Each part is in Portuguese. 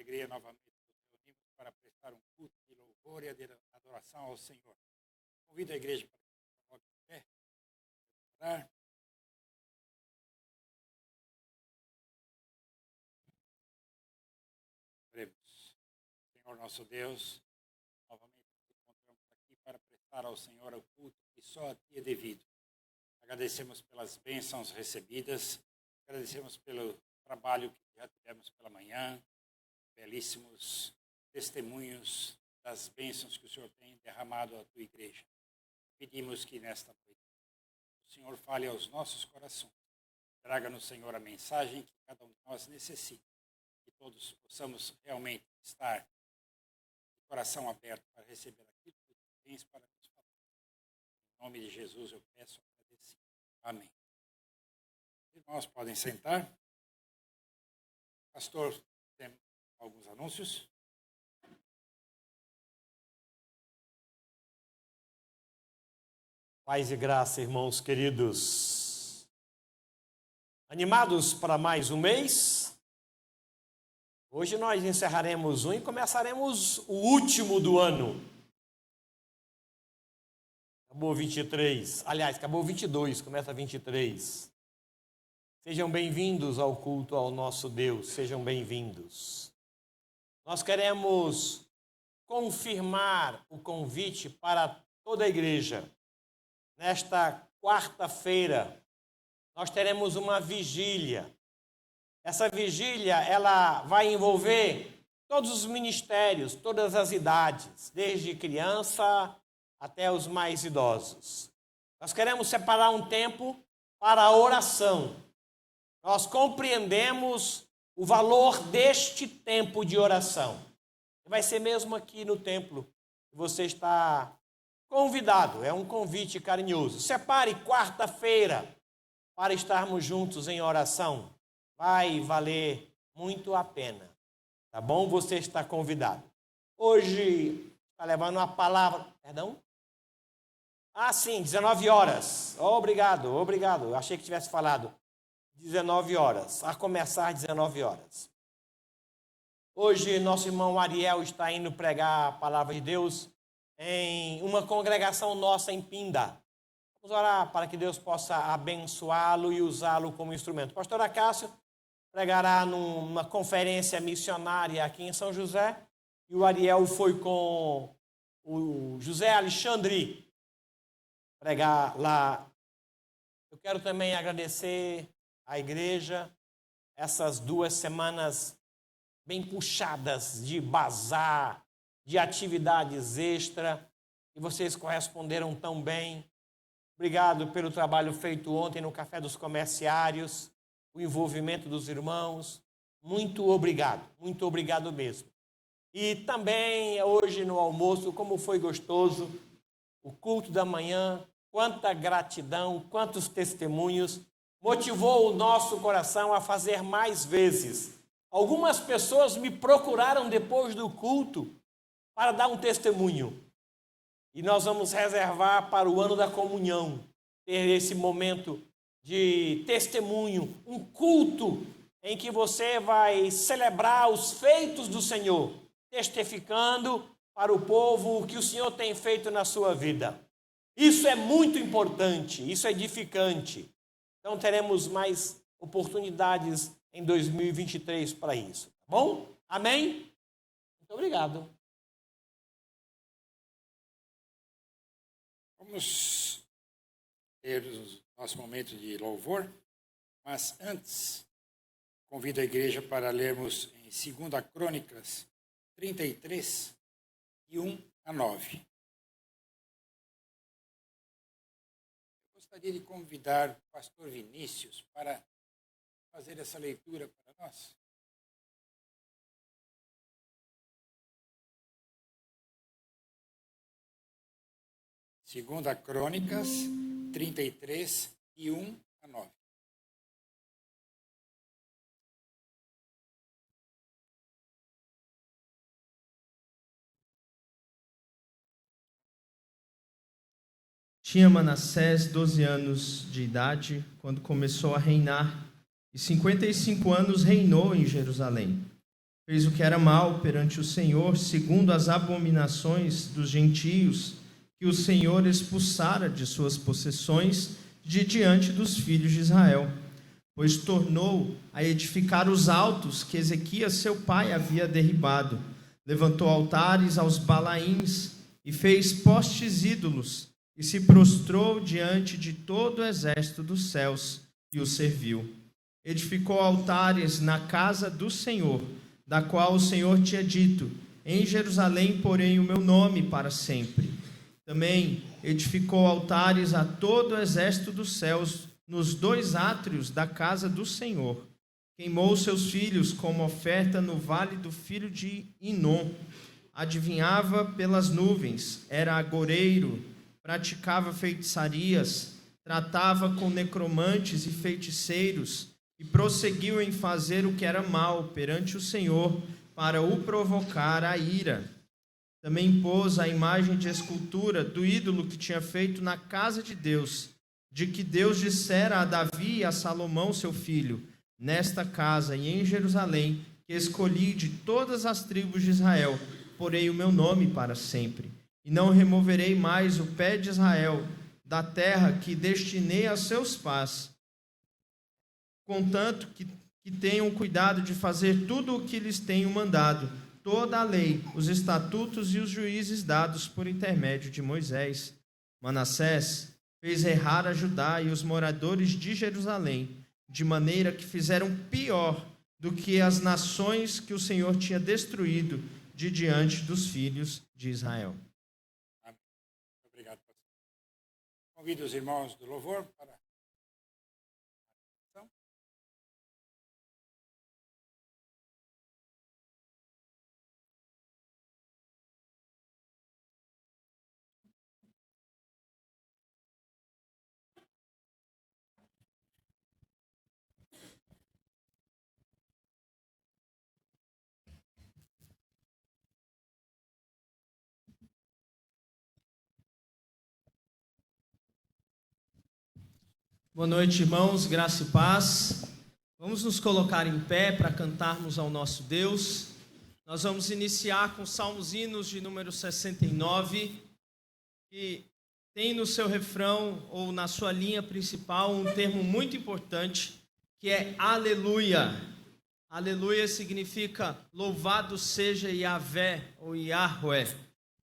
alegria novamente nos reunimos para prestar um culto de louvor e de adoração ao Senhor. Convido a igreja para que se coloque de pé, para orar. Oremos. Senhor nosso Deus, novamente nos encontramos aqui para prestar ao Senhor o culto que só a Ti é devido. Agradecemos pelas bênçãos recebidas, agradecemos pelo trabalho que já tivemos pela manhã, belíssimos testemunhos das bênçãos que o Senhor tem derramado à Tua igreja. Pedimos que nesta noite o Senhor fale aos nossos corações, traga-nos, Senhor, a mensagem que cada um de nós necessita, que todos possamos realmente estar de coração aberto para receber aquilo que Tu tens para nos falar. Em nome de Jesus eu peço agradecido. Amém. Os irmãos podem sentar. Pastor, tem alguns anúncios. Paz e graça, irmãos queridos. Animados para mais um mês? Hoje nós encerraremos um e começaremos o último do ano. Acabou 23, aliás, acabou 22, começa 23. Sejam bem-vindos ao culto ao nosso Deus, sejam bem-vindos. Nós queremos confirmar o convite para toda a igreja. Nesta quarta-feira, nós teremos uma vigília. Essa vigília, ela vai envolver todos os ministérios, todas as idades, desde criança até os mais idosos. Nós queremos separar um tempo para a oração. Nós compreendemos o valor deste tempo de oração. Vai ser mesmo aqui no templo que você está convidado, é um convite carinhoso. Separe quarta-feira para estarmos juntos em oração. Vai valer muito a pena, tá bom? Você está convidado. Hoje está levando a palavra, perdão? Ah, sim, 19 horas. Obrigado. Eu achei que tivesse falado 19 horas, a começar 19 horas. Hoje nosso irmão Ariel está indo pregar a palavra de Deus em uma congregação nossa em Pinda. Vamos orar para que Deus possa abençoá-lo e usá-lo como instrumento. O pastor Acácio pregará numa conferência missionária aqui em São José, e o Ariel foi com o José Alexandre pregar lá. Eu quero também agradecer à igreja essas 2 semanas bem puxadas de bazar, de atividades extra, e vocês corresponderam tão bem. Obrigado pelo trabalho feito ontem no Café dos Comerciários, o envolvimento dos irmãos. Muito obrigado mesmo. E também hoje no almoço, como foi gostoso, o culto da manhã, quanta gratidão, quantos testemunhos, motivou o nosso coração a fazer mais vezes. Algumas pessoas me procuraram depois do culto para dar um testemunho. E nós vamos reservar para o ano da comunhão, ter esse momento de testemunho, um culto em que você vai celebrar os feitos do Senhor, testificando para o povo o que o Senhor tem feito na sua vida. Isso é muito importante, isso é edificante. Então teremos mais oportunidades em 2023 para isso, tá bom? Amém? Muito obrigado. Vamos ter o nosso momento de louvor, mas antes, convido a igreja para lermos em 2 Crônicas 33, de 1 a 9. Eu gostaria de convidar o pastor Vinícius para fazer essa leitura para nós. Segunda Crônicas 33, de 1 a 9. Tinha Manassés 12 anos de idade quando começou a reinar, e 55 anos reinou em Jerusalém. Fez o que era mal perante o Senhor, segundo as abominações dos gentios, que o Senhor expulsara de suas possessões de diante dos filhos de Israel. Pois tornou a edificar os altos que Ezequias seu pai havia derribado. Levantou altares aos Balaíns e fez postes ídolos, e se prostrou diante de todo o exército dos céus e o serviu. Edificou altares na casa do Senhor, da qual o Senhor tinha dito: em Jerusalém porém o meu nome para sempre. Também edificou altares a todo o exército dos céus nos 2 átrios da casa do Senhor. Queimou seus filhos como oferta no vale do filho de Inom. Adivinhava pelas nuvens, era agoreiro, praticava feitiçarias, tratava com necromantes e feiticeiros, e prosseguiu em fazer o que era mal perante o Senhor, para o provocar a ira. Também pôs a imagem de escultura do ídolo que tinha feito na casa de Deus, de que Deus dissera a Davi e a Salomão seu filho: nesta casa e em Jerusalém, que escolhi de todas as tribos de Israel, porei o meu nome para sempre. E não removerei mais o pé de Israel da terra que destinei a seus pais, contanto que tenham cuidado de fazer tudo o que lhes tenho mandado, toda a lei, os estatutos e os juízes dados por intermédio de Moisés. Manassés fez errar a Judá e os moradores de Jerusalém, de maneira que fizeram pior do que as nações que o Senhor tinha destruído de diante dos filhos de Israel. Amém. Obrigado, pastor. Convido os irmãos do louvor para a reflexão. Boa noite, irmãos, graça e paz. Vamos nos colocar em pé para cantarmos ao nosso Deus. Nós vamos iniciar com Salmos Hinos de número 69, que tem no seu refrão ou na sua linha principal um termo muito importante, que é aleluia. Aleluia significa louvado seja Yahvé ou Yahweh.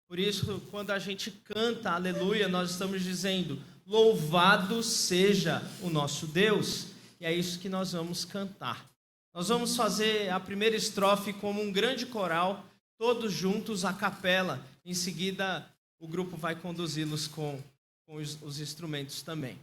Por isso, quando a gente canta aleluia, nós estamos dizendo: louvado seja o nosso Deus. E é isso que nós vamos cantar. Nós vamos fazer a primeira estrofe como um grande coral, todos juntos, a capela. Em seguida, o grupo vai conduzi-los com os instrumentos também.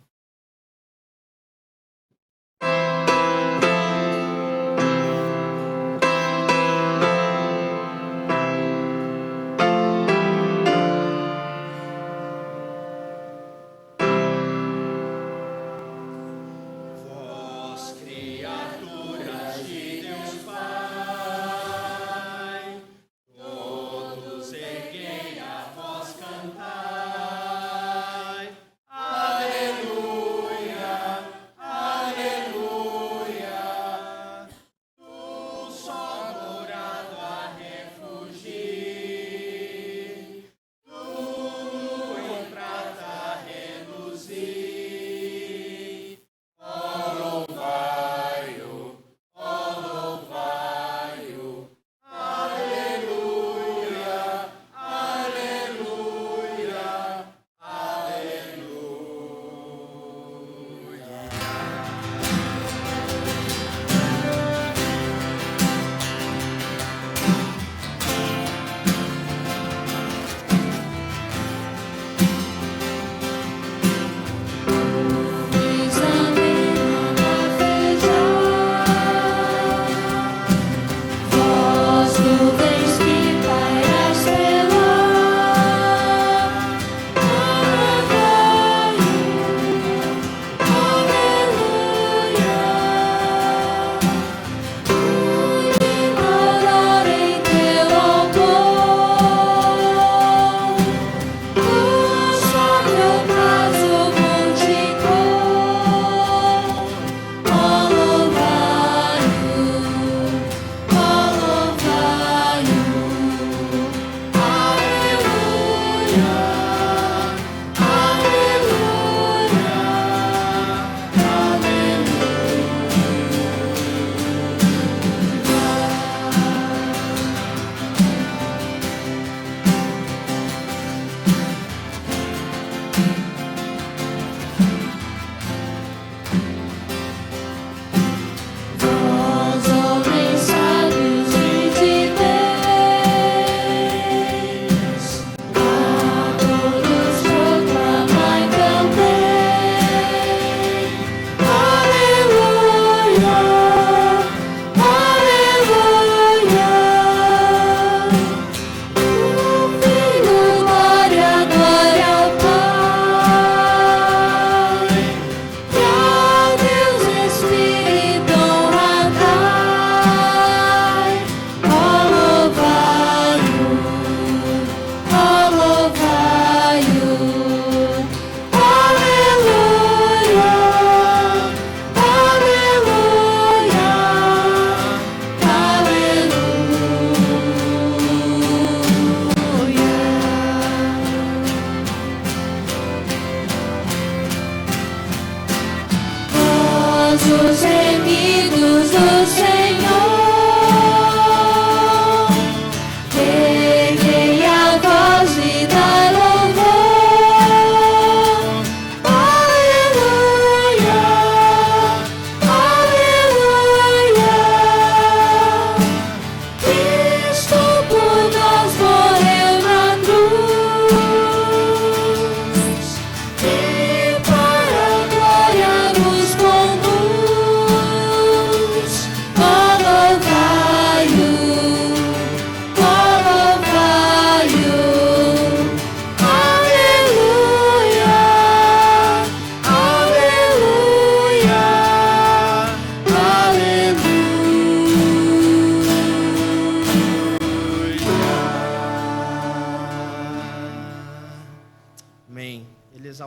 Aleluia.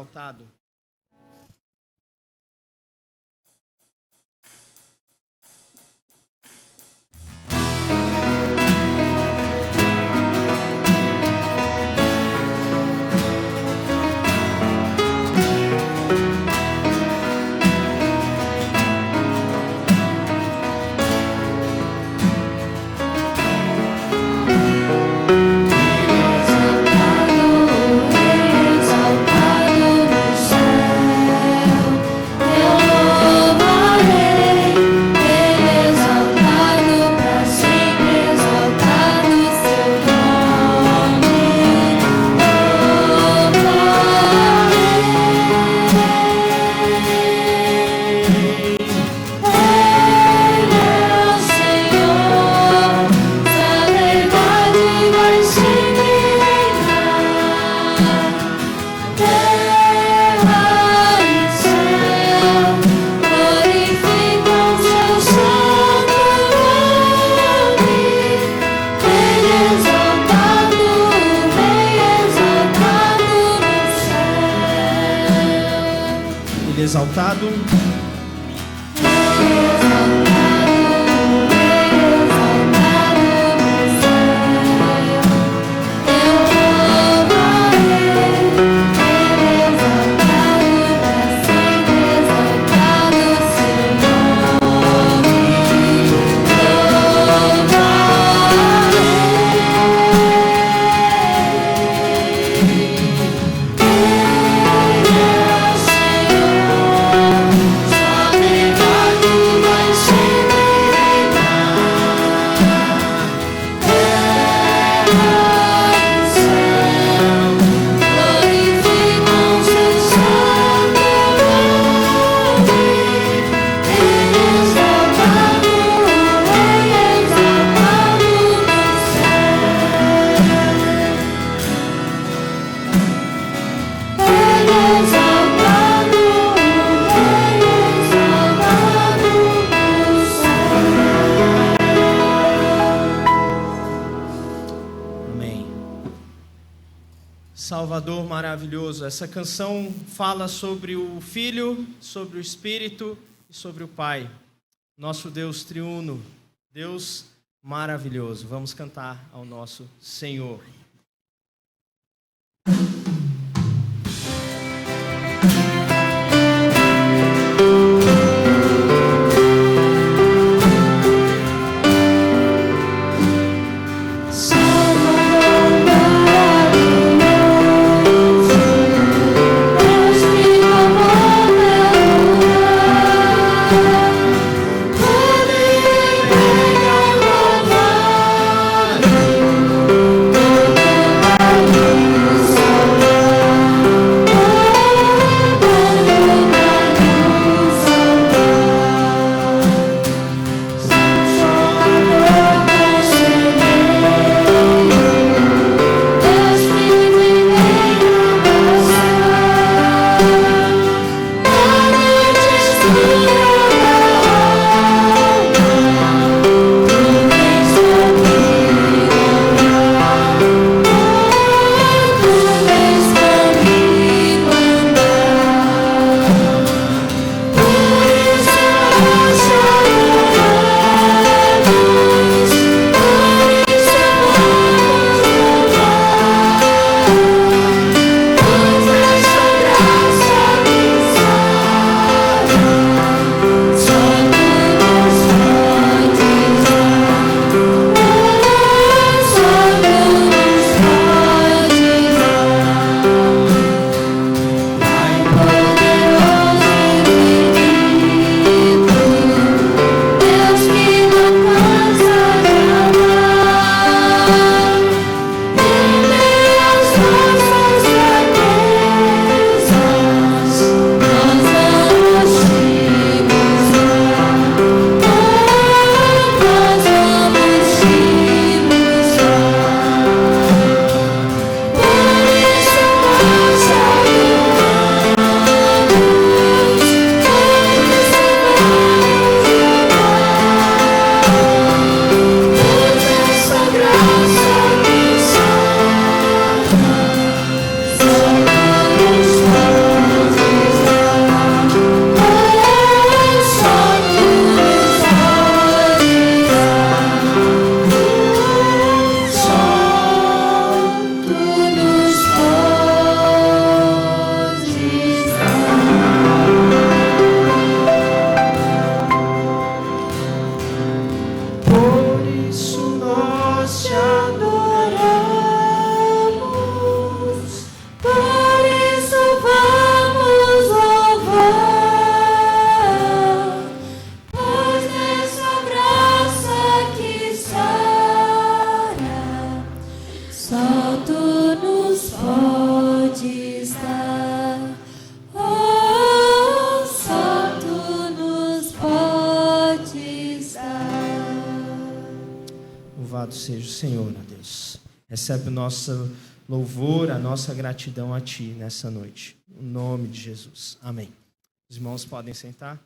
exaltado. Exaltado. Salvador maravilhoso. Essa canção fala sobre o Filho, sobre o Espírito e sobre o Pai. Nosso Deus triuno, Deus maravilhoso. Vamos cantar ao nosso Senhor. Oh, Louvado seja o Senhor, ó Deus. Recebe o nosso louvor, a nossa gratidão a Ti nessa noite. Em nome de Jesus. Amém. Os irmãos podem sentar.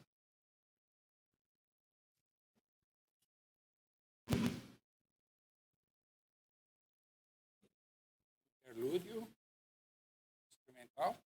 Interlúdio instrumental.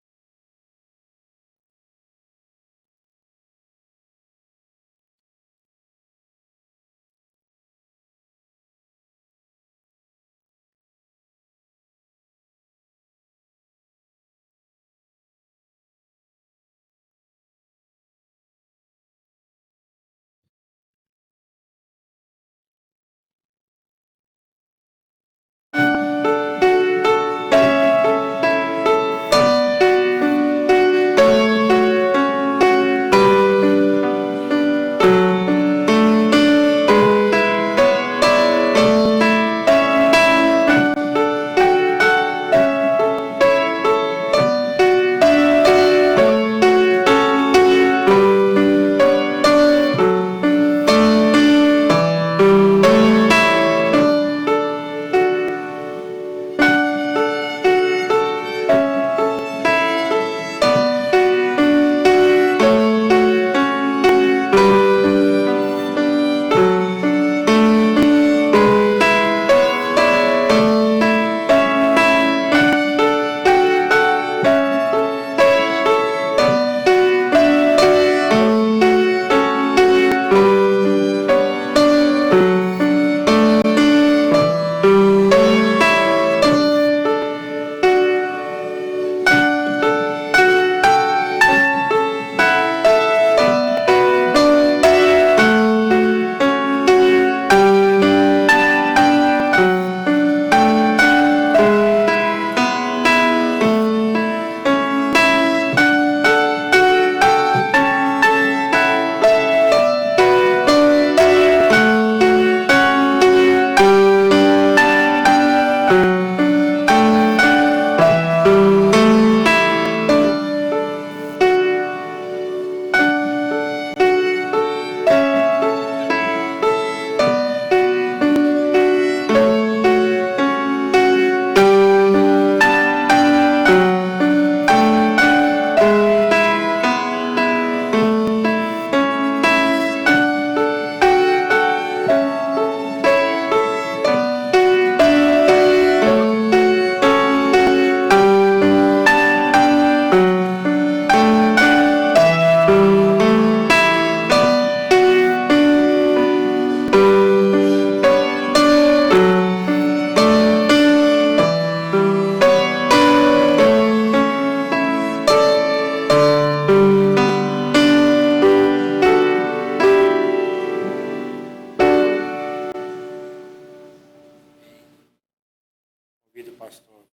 Convido o pastor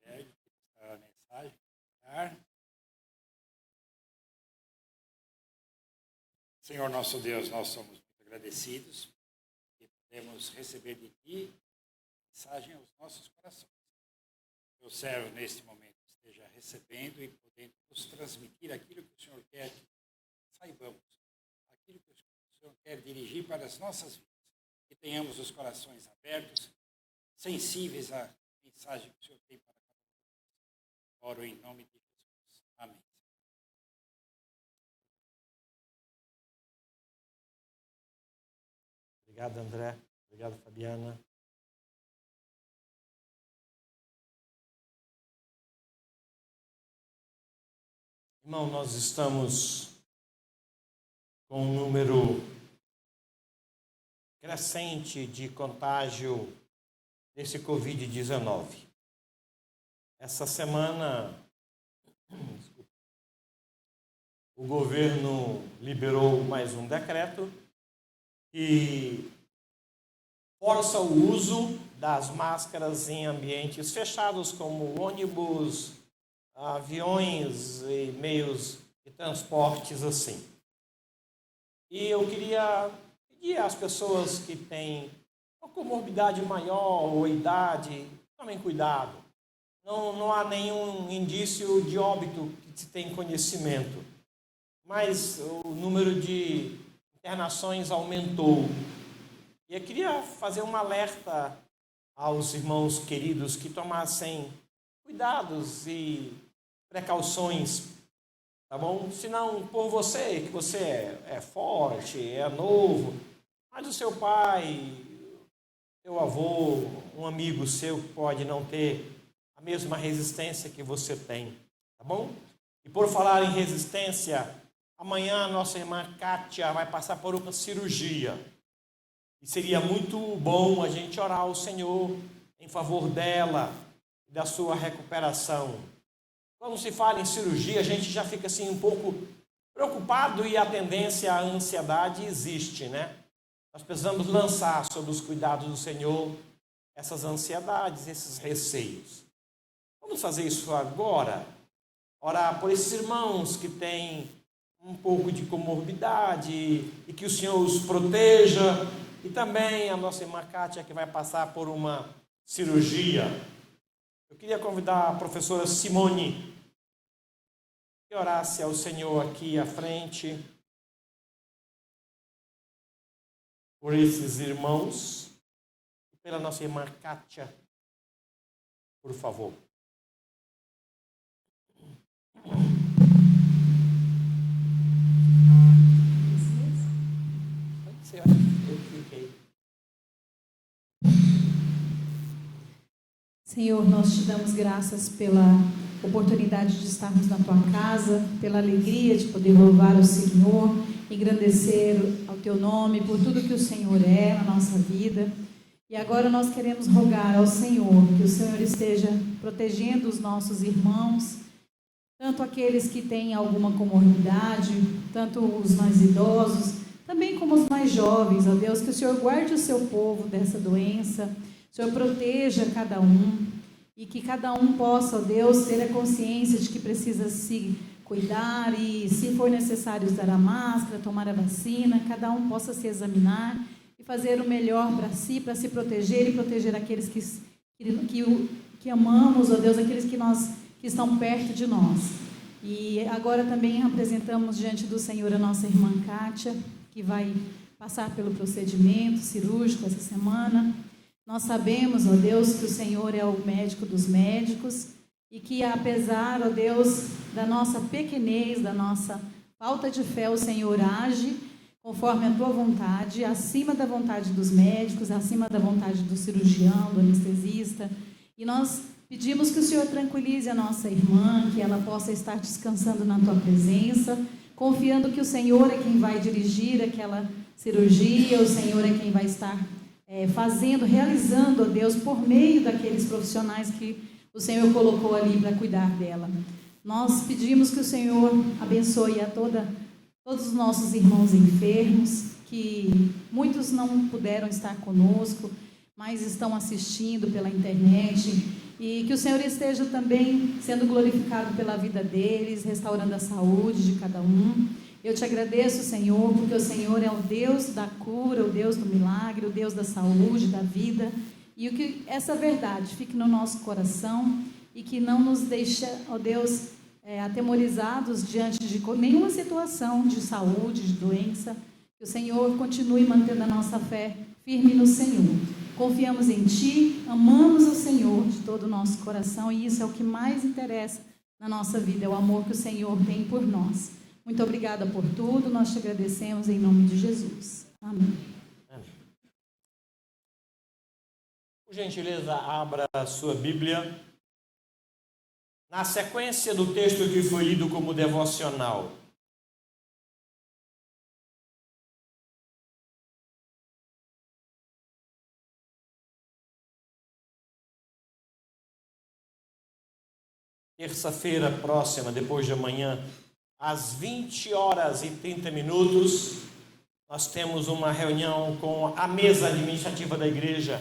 Sérgio que está a mensagem. Senhor nosso Deus, nós somos muito agradecidos que podemos receber de Ti mensagem aos nossos corações. Teu servo, neste momento, esteja recebendo e podendo nos transmitir aquilo que o Senhor quer que saibamos, aquilo que o Senhor quer dirigir para as nossas vidas. Que tenhamos os corações abertos, sensíveis à mensagem que o Senhor tem para cada um. Oro em nome de Jesus. Amém. Obrigado, André. Obrigado, Fabiana. Irmão, nós estamos com um número crescente de contágio desse Covid-19. Essa semana, o governo liberou mais um decreto que força o uso das máscaras em ambientes fechados, como ônibus, aviões e meios de transportes assim. E eu queria pedir às pessoas que têm uma comorbidade maior ou idade, tomem cuidado. Não há nenhum indício de óbito que se tem conhecimento, mas o número de internações aumentou. E eu queria fazer um alerta aos irmãos queridos que tomassem cuidados e precauções, tá bom? Se não por você, que você é forte, é novo, mas o seu pai, seu avô, um amigo seu pode não ter a mesma resistência que você tem, tá bom? E por falar em resistência, amanhã a nossa irmã Kátia vai passar por uma cirurgia. E seria muito bom a gente orar ao Senhor em favor dela e da sua recuperação. Quando se fala em cirurgia, a gente já fica assim um pouco preocupado e a tendência à ansiedade existe, né? Nós precisamos lançar sobre os cuidados do Senhor essas ansiedades, esses receios. Vamos fazer isso agora? Orar por esses irmãos que têm um pouco de comorbidade e que o Senhor os proteja. E também a nossa irmã Kátia, que vai passar por uma cirurgia. Eu queria convidar a professora Simone que orasse ao Senhor aqui à frente por esses irmãos e pela nossa irmã Kátia, por favor. Pode ser, eu cliquei. Senhor, nós te damos graças pela oportunidade de estarmos na tua casa, pela alegria de poder louvar o Senhor, engrandecer ao teu nome, por tudo que o Senhor é na nossa vida. E agora nós queremos rogar ao Senhor que o Senhor esteja protegendo os nossos irmãos, tanto aqueles que têm alguma comorbidade, tanto os mais idosos, também como os mais jovens, ó Deus, que o Senhor guarde o seu povo dessa doença, o Senhor proteja cada um e que cada um possa, ó Deus, ter a consciência de que precisa se cuidar e, se for necessário, usar a máscara, tomar a vacina, cada um possa se examinar e fazer o melhor para si, para se proteger e proteger aqueles que amamos, ó Deus, aqueles que estão perto de nós. E agora também apresentamos diante do Senhor a nossa irmã Kátia, que vai passar pelo procedimento cirúrgico essa semana. Nós sabemos, ó Deus, que o Senhor é o médico dos médicos e que, apesar, ó Deus, da nossa pequenez, da nossa falta de fé, o Senhor age conforme a tua vontade, acima da vontade dos médicos, acima da vontade do cirurgião, do anestesista. E nós pedimos que o Senhor tranquilize a nossa irmã, que ela possa estar descansando na tua presença, confiando que o Senhor é quem vai dirigir aquela cirurgia, o Senhor é quem vai estar realizando, ó Deus, por meio daqueles profissionais que o Senhor colocou ali para cuidar dela. Nós pedimos que o Senhor abençoe a todos os nossos irmãos enfermos, que muitos não puderam estar conosco, mas estão assistindo pela internet, e que o Senhor esteja também sendo glorificado pela vida deles, restaurando a saúde de cada um. Eu te agradeço, Senhor, porque o Senhor é o Deus da cura, o Deus do milagre, o Deus da saúde, da vida, e que essa verdade fique no nosso coração e que não nos deixe, ó Deus, atemorizados diante de nenhuma situação de saúde, de doença. Que o Senhor continue mantendo a nossa fé firme no Senhor. Confiamos em Ti, amamos o Senhor de todo o nosso coração e isso é o que mais interessa na nossa vida, é o amor que o Senhor tem por nós. Muito obrigada por tudo, nós te agradecemos em nome de Jesus. Amém. Por gentileza, abra a sua Bíblia. Na sequência do texto que foi lido como devocional, terça-feira próxima, depois de amanhã, às 20h30, nós temos uma reunião com a mesa administrativa da igreja.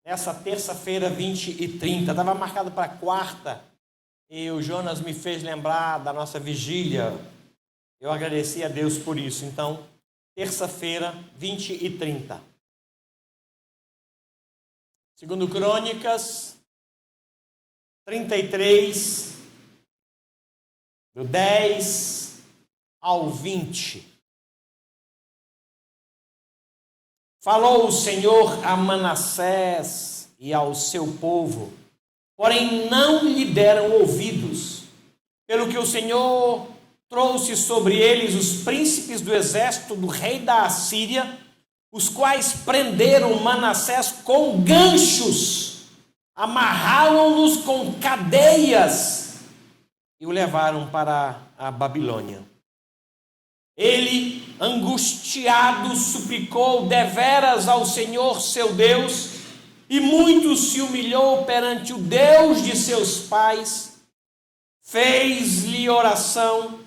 Nessa terça-feira, 20h30, estava marcado para quarta, e o Jonas me fez lembrar da nossa vigília. Eu agradeci a Deus por isso. Então, terça-feira, 20h30. Segundo Crônicas 33, do 10 ao 20. Falou o Senhor a Manassés e ao seu povo, porém não lhe deram ouvidos, pelo que o Senhor trouxe sobre eles os príncipes do exército do rei da Assíria, os quais prenderam Manassés com ganchos, amarraram-nos com cadeias e o levaram para a Babilônia. Ele, angustiado, suplicou deveras ao Senhor seu Deus, e muito se humilhou perante o Deus de seus pais, fez-lhe oração,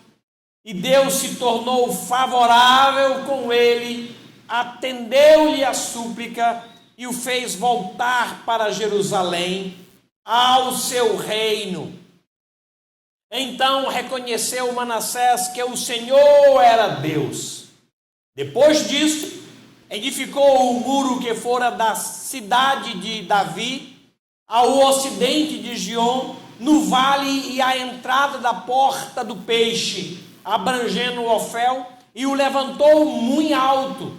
e Deus se tornou favorável com ele, atendeu-lhe a súplica e o fez voltar para Jerusalém, ao seu reino. Então reconheceu Manassés que o Senhor era Deus. Depois disso, edificou o muro que fora da cidade de Davi, ao ocidente de Giom, no vale e à entrada da porta do peixe, abrangendo Ofel, e o levantou muito alto.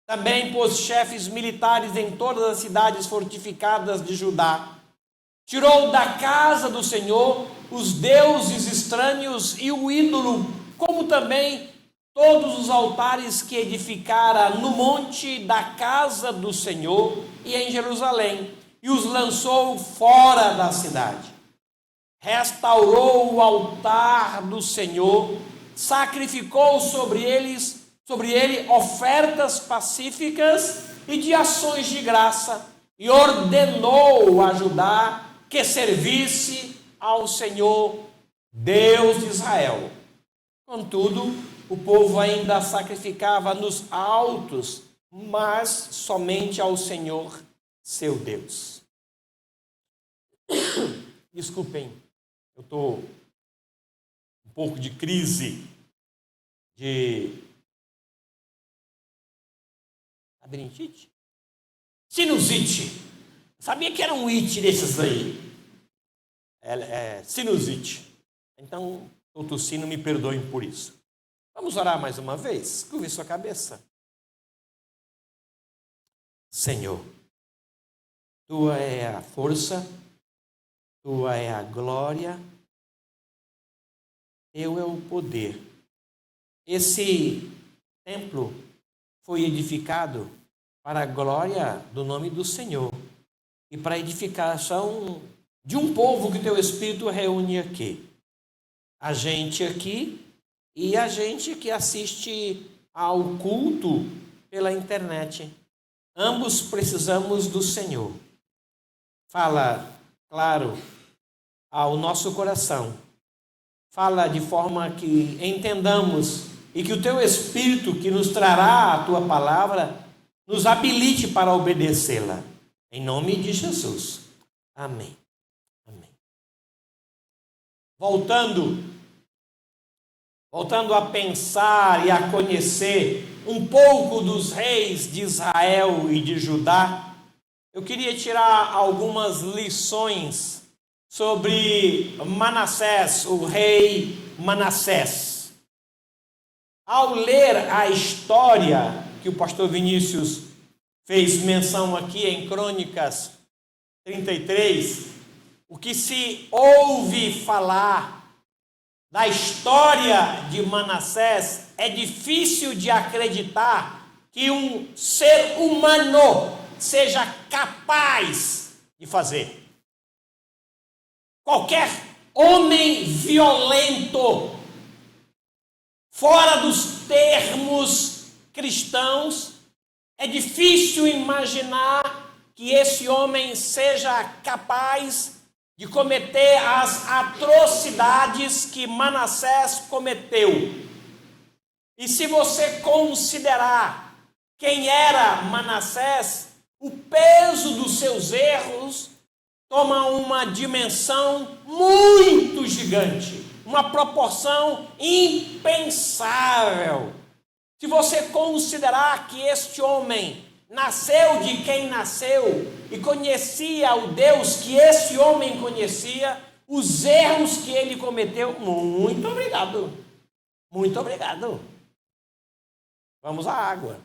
Também pôs chefes militares em todas as cidades fortificadas de Judá. Tirou da casa do Senhor os deuses estranhos e o ídolo, como também todos os altares que edificara no monte da casa do Senhor e em Jerusalém, e os lançou fora da cidade. Restaurou o altar do Senhor, sacrificou sobre ele ofertas pacíficas e de ações de graça, e ordenou a Judá que servisse ao Senhor, Deus de Israel. Contudo, o povo ainda sacrificava nos altos, mas somente ao Senhor, seu Deus. Desculpem, eu estou um pouco de crise de labirintite? Sinusite. Sabia que era um it desses aí. Sinusite. Então, estou tossindo, me perdoem por isso. Vamos orar mais uma vez? Curve sua cabeça. Senhor, Tua é a força, Tua é a glória, Teu é o poder. Esse templo foi edificado para a glória do nome do Senhor e para a edificação de um povo que Teu Espírito reúne aqui. A gente aqui e a gente que assiste ao culto pela internet. Ambos precisamos do Senhor. Fala, claro, ao nosso coração. Fala de forma que entendamos e que o Teu Espírito, que nos trará a Tua palavra, nos habilite para obedecê-la. Em nome de Jesus. Amém. Amém. Voltando a pensar e a conhecer um pouco dos reis de Israel e de Judá, eu queria tirar algumas lições sobre Manassés, o rei Manassés. Ao ler a história que o pastor Vinícius fez menção aqui em Crônicas 33, o que se ouve falar da história de Manassés, é difícil de acreditar que um ser humano seja capaz de fazer. Qualquer homem violento, fora dos termos cristãos, é difícil imaginar que esse homem seja capaz de cometer as atrocidades que Manassés cometeu. E se você considerar quem era Manassés, o peso dos seus erros toma uma dimensão muito gigante, uma proporção impensável. Se você considerar que este homem nasceu de quem nasceu e conhecia o Deus que esse homem conhecia, os erros que ele cometeu, muito obrigado. Muito obrigado. Vamos à água.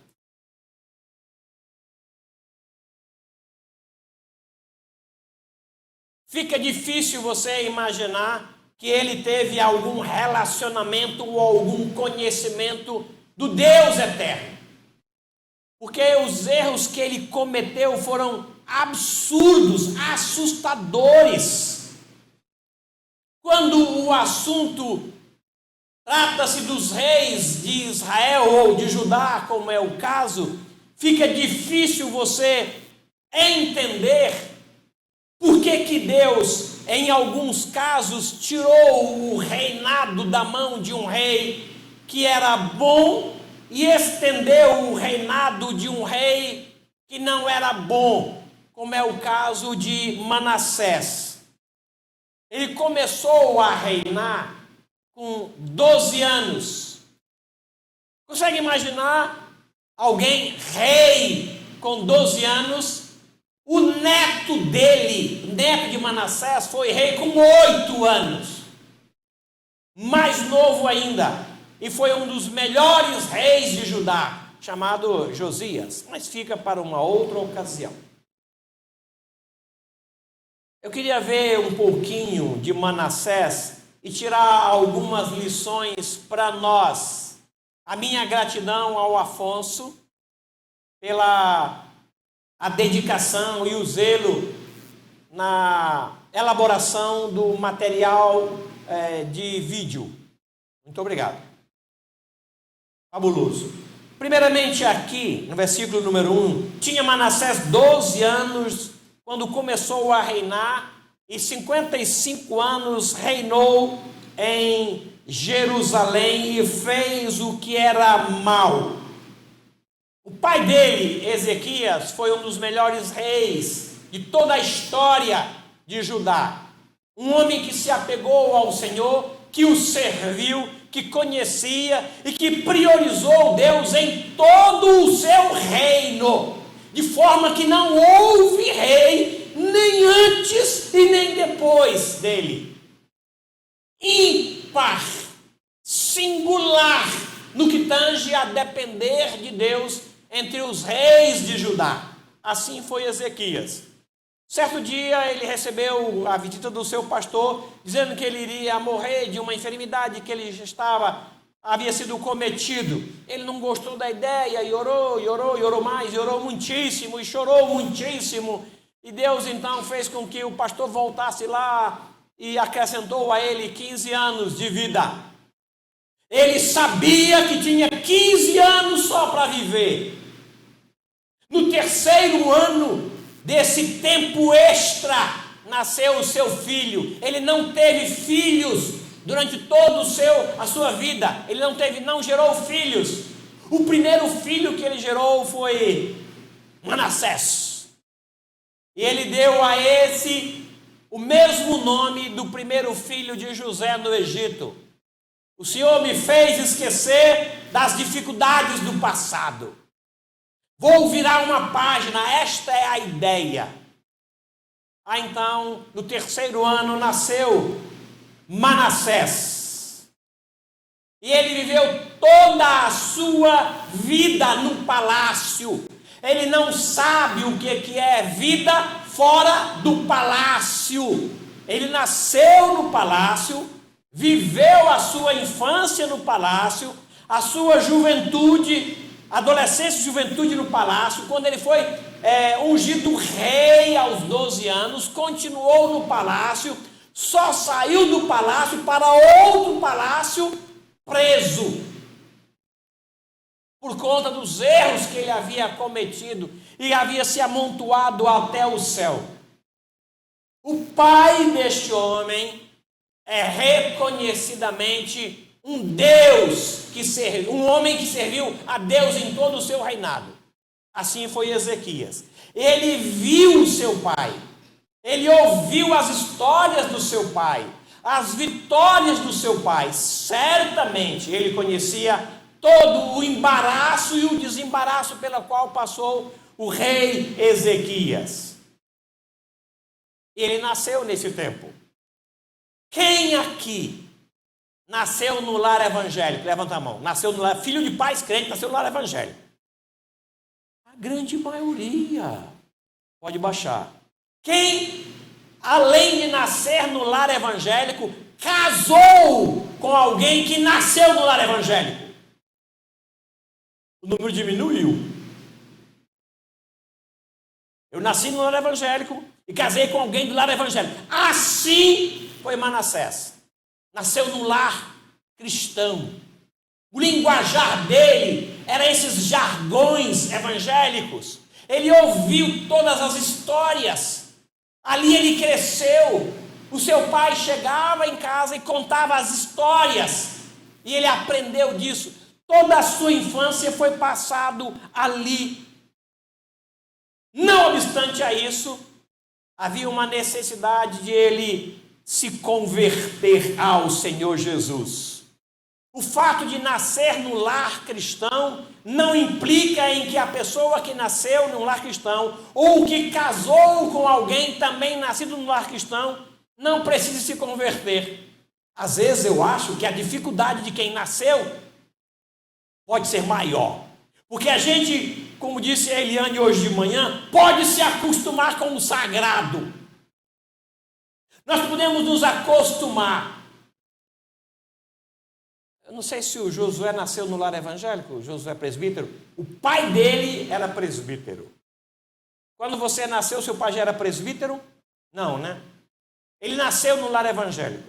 fica difícil você imaginar que ele teve algum relacionamento ou algum conhecimento do Deus eterno. Porque os erros que ele cometeu foram absurdos, assustadores. Quando o assunto trata-se dos reis de Israel ou de Judá, como é o caso, fica difícil você entender por que Deus, em alguns casos, tirou o reinado da mão de um rei que era bom e estendeu o reinado de um rei que não era bom, como é o caso de Manassés. Ele começou a reinar com 12 anos. Consegue imaginar alguém rei com 12 anos? O neto dele, neto de Manassés, foi rei com 8 anos. Mais novo ainda. E foi um dos melhores reis de Judá, chamado Josias. Mas fica para uma outra ocasião. Eu queria ver um pouquinho de Manassés e tirar algumas lições para nós. A minha gratidão ao Afonso pela a dedicação e o zelo na elaboração do material de vídeo. Muito obrigado. Fabuloso. Primeiramente aqui, no versículo número 1, tinha Manassés 12 anos quando começou a reinar e 55 anos reinou em Jerusalém e fez o que era mal. O pai dele, Ezequias, foi um dos melhores reis de toda a história de Judá. Um homem que se apegou ao Senhor, que o serviu, que conhecia e que priorizou Deus em todo o seu reino, de forma que não houve rei nem antes e nem depois dele. Ímpar, singular, no que tange a depender de Deus entre os reis de Judá. Assim foi Ezequias. Certo dia ele recebeu a visita do seu pastor, dizendo que ele iria morrer de uma enfermidade que ele havia sido cometido. Ele não gostou da ideia e orou mais, e orou muitíssimo e chorou muitíssimo. E Deus então fez com que o pastor voltasse lá e acrescentou a ele 15 anos de vida. Ele sabia que tinha 15 anos só para viver. No terceiro ano desse tempo extra, nasceu o seu filho. Ele não teve filhos durante toda a sua vida. Ele não gerou filhos. O primeiro filho que ele gerou foi Manassés. E ele deu a esse o mesmo nome do primeiro filho de José no Egito. O Senhor me fez esquecer das dificuldades do passado. Vou virar uma página, esta é a ideia. Então, no terceiro ano, nasceu Manassés. E ele viveu toda a sua vida no palácio. Ele não sabe o que é vida fora do palácio. Ele nasceu no palácio, viveu a sua infância no palácio, a sua juventude, adolescência e juventude no palácio. Quando ele foi ungido rei aos 12 anos, continuou no palácio, só saiu do palácio para outro palácio preso, por conta dos erros que ele havia cometido e havia se amontoado até o céu. O pai deste homem é reconhecidamente um homem que serviu a Deus em todo o seu reinado. Assim foi Ezequias. Ele viu o seu pai, ele ouviu as histórias do seu pai, as vitórias do seu pai. Certamente ele conhecia todo o embaraço e o desembaraço pela qual passou o rei Ezequias. Ele nasceu nesse tempo. Quem aqui nasceu no lar evangélico? Levanta a mão. Nasceu no lar, filho de pais crentes, nasceu no lar evangélico. A grande maioria. Pode baixar. Quem além de nascer no lar evangélico, casou com alguém que nasceu no lar evangélico. O número diminuiu. Eu nasci no lar evangélico e casei com alguém do lar evangélico. Assim foi Manassés. Nasceu num lar cristão. O linguajar dele era esses jargões evangélicos. Ele ouviu todas as histórias. Ali ele cresceu. O seu pai chegava em casa e contava as histórias. E ele aprendeu disso. Toda a sua infância foi passado ali. Não obstante a isso, havia uma necessidade de ele se converter ao Senhor Jesus. O fato de nascer no lar cristão não implica em que a pessoa que nasceu num lar cristão ou que casou com alguém também nascido no lar cristão não precise se converter. Às vezes eu acho que a dificuldade de quem nasceu pode ser maior. Porque a gente, como disse a Eliane hoje de manhã, pode se acostumar com o sagrado. Nós podemos nos acostumar. Eu não sei se o Josué nasceu no lar evangélico, o Josué presbítero. O pai dele era presbítero. Quando você nasceu, seu pai já era presbítero? Não, né? Ele nasceu no lar evangélico.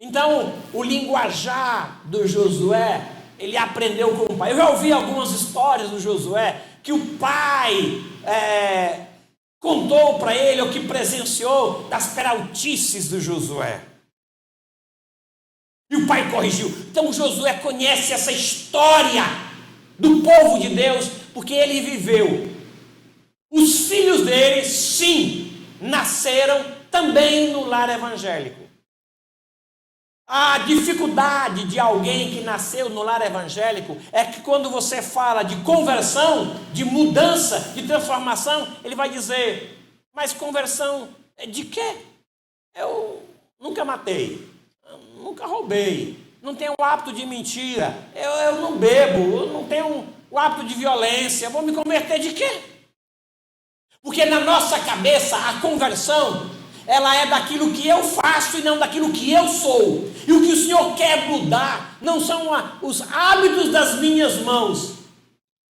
Então, o linguajar do Josué, ele aprendeu com o pai. Eu já ouvi algumas histórias do Josué, que o pai contou para ele, ou que presenciou, das peraltices do Josué. E o pai corrigiu. Então, o Josué conhece essa história do povo de Deus, porque ele viveu. Os filhos dele, sim, nasceram também no lar evangélico. A dificuldade de alguém que nasceu no lar evangélico é que quando você fala de conversão, de mudança, de transformação, ele vai dizer, mas conversão de quê? Eu nunca matei, nunca roubei, não tenho o hábito de mentira, eu não bebo, eu não tenho o hábito de violência, vou me converter de quê? Porque na nossa cabeça a conversão, ela é daquilo que eu faço e não daquilo que eu sou. E o que o Senhor quer mudar não são os hábitos das minhas mãos,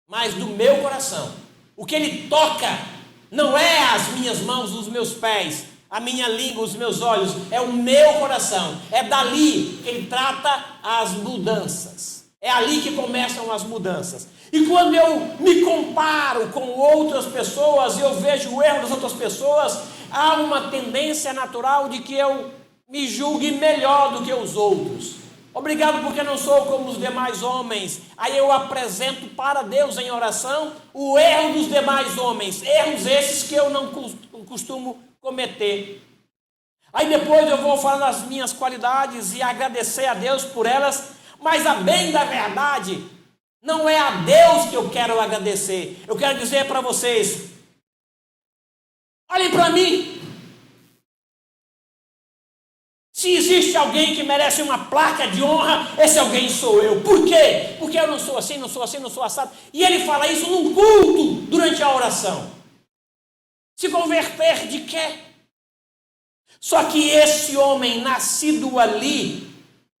mas do meu coração. O que Ele toca não é as minhas mãos, os meus pés, a minha língua, os meus olhos, é o meu coração. É dali que Ele trata as mudanças. É ali que começam as mudanças. E quando eu me comparo com outras pessoas e eu vejo o erro das outras pessoas, há uma tendência natural de que eu me julgue melhor do que os outros. Obrigado porque não sou como os demais homens. Aí eu apresento para Deus em oração o erro dos demais homens. Erros esses que eu não costumo cometer. Aí depois eu vou falar das minhas qualidades e agradecer a Deus por elas. Mas a bem da verdade, não é a Deus que eu quero agradecer. Eu quero dizer para vocês, olhem para mim. Se existe alguém que merece uma placa de honra, esse alguém sou eu. Por quê? Porque eu não sou assim, não sou assim, não sou assado. E ele fala isso num culto, durante a oração. Se converter de quê? Só que esse homem nascido ali,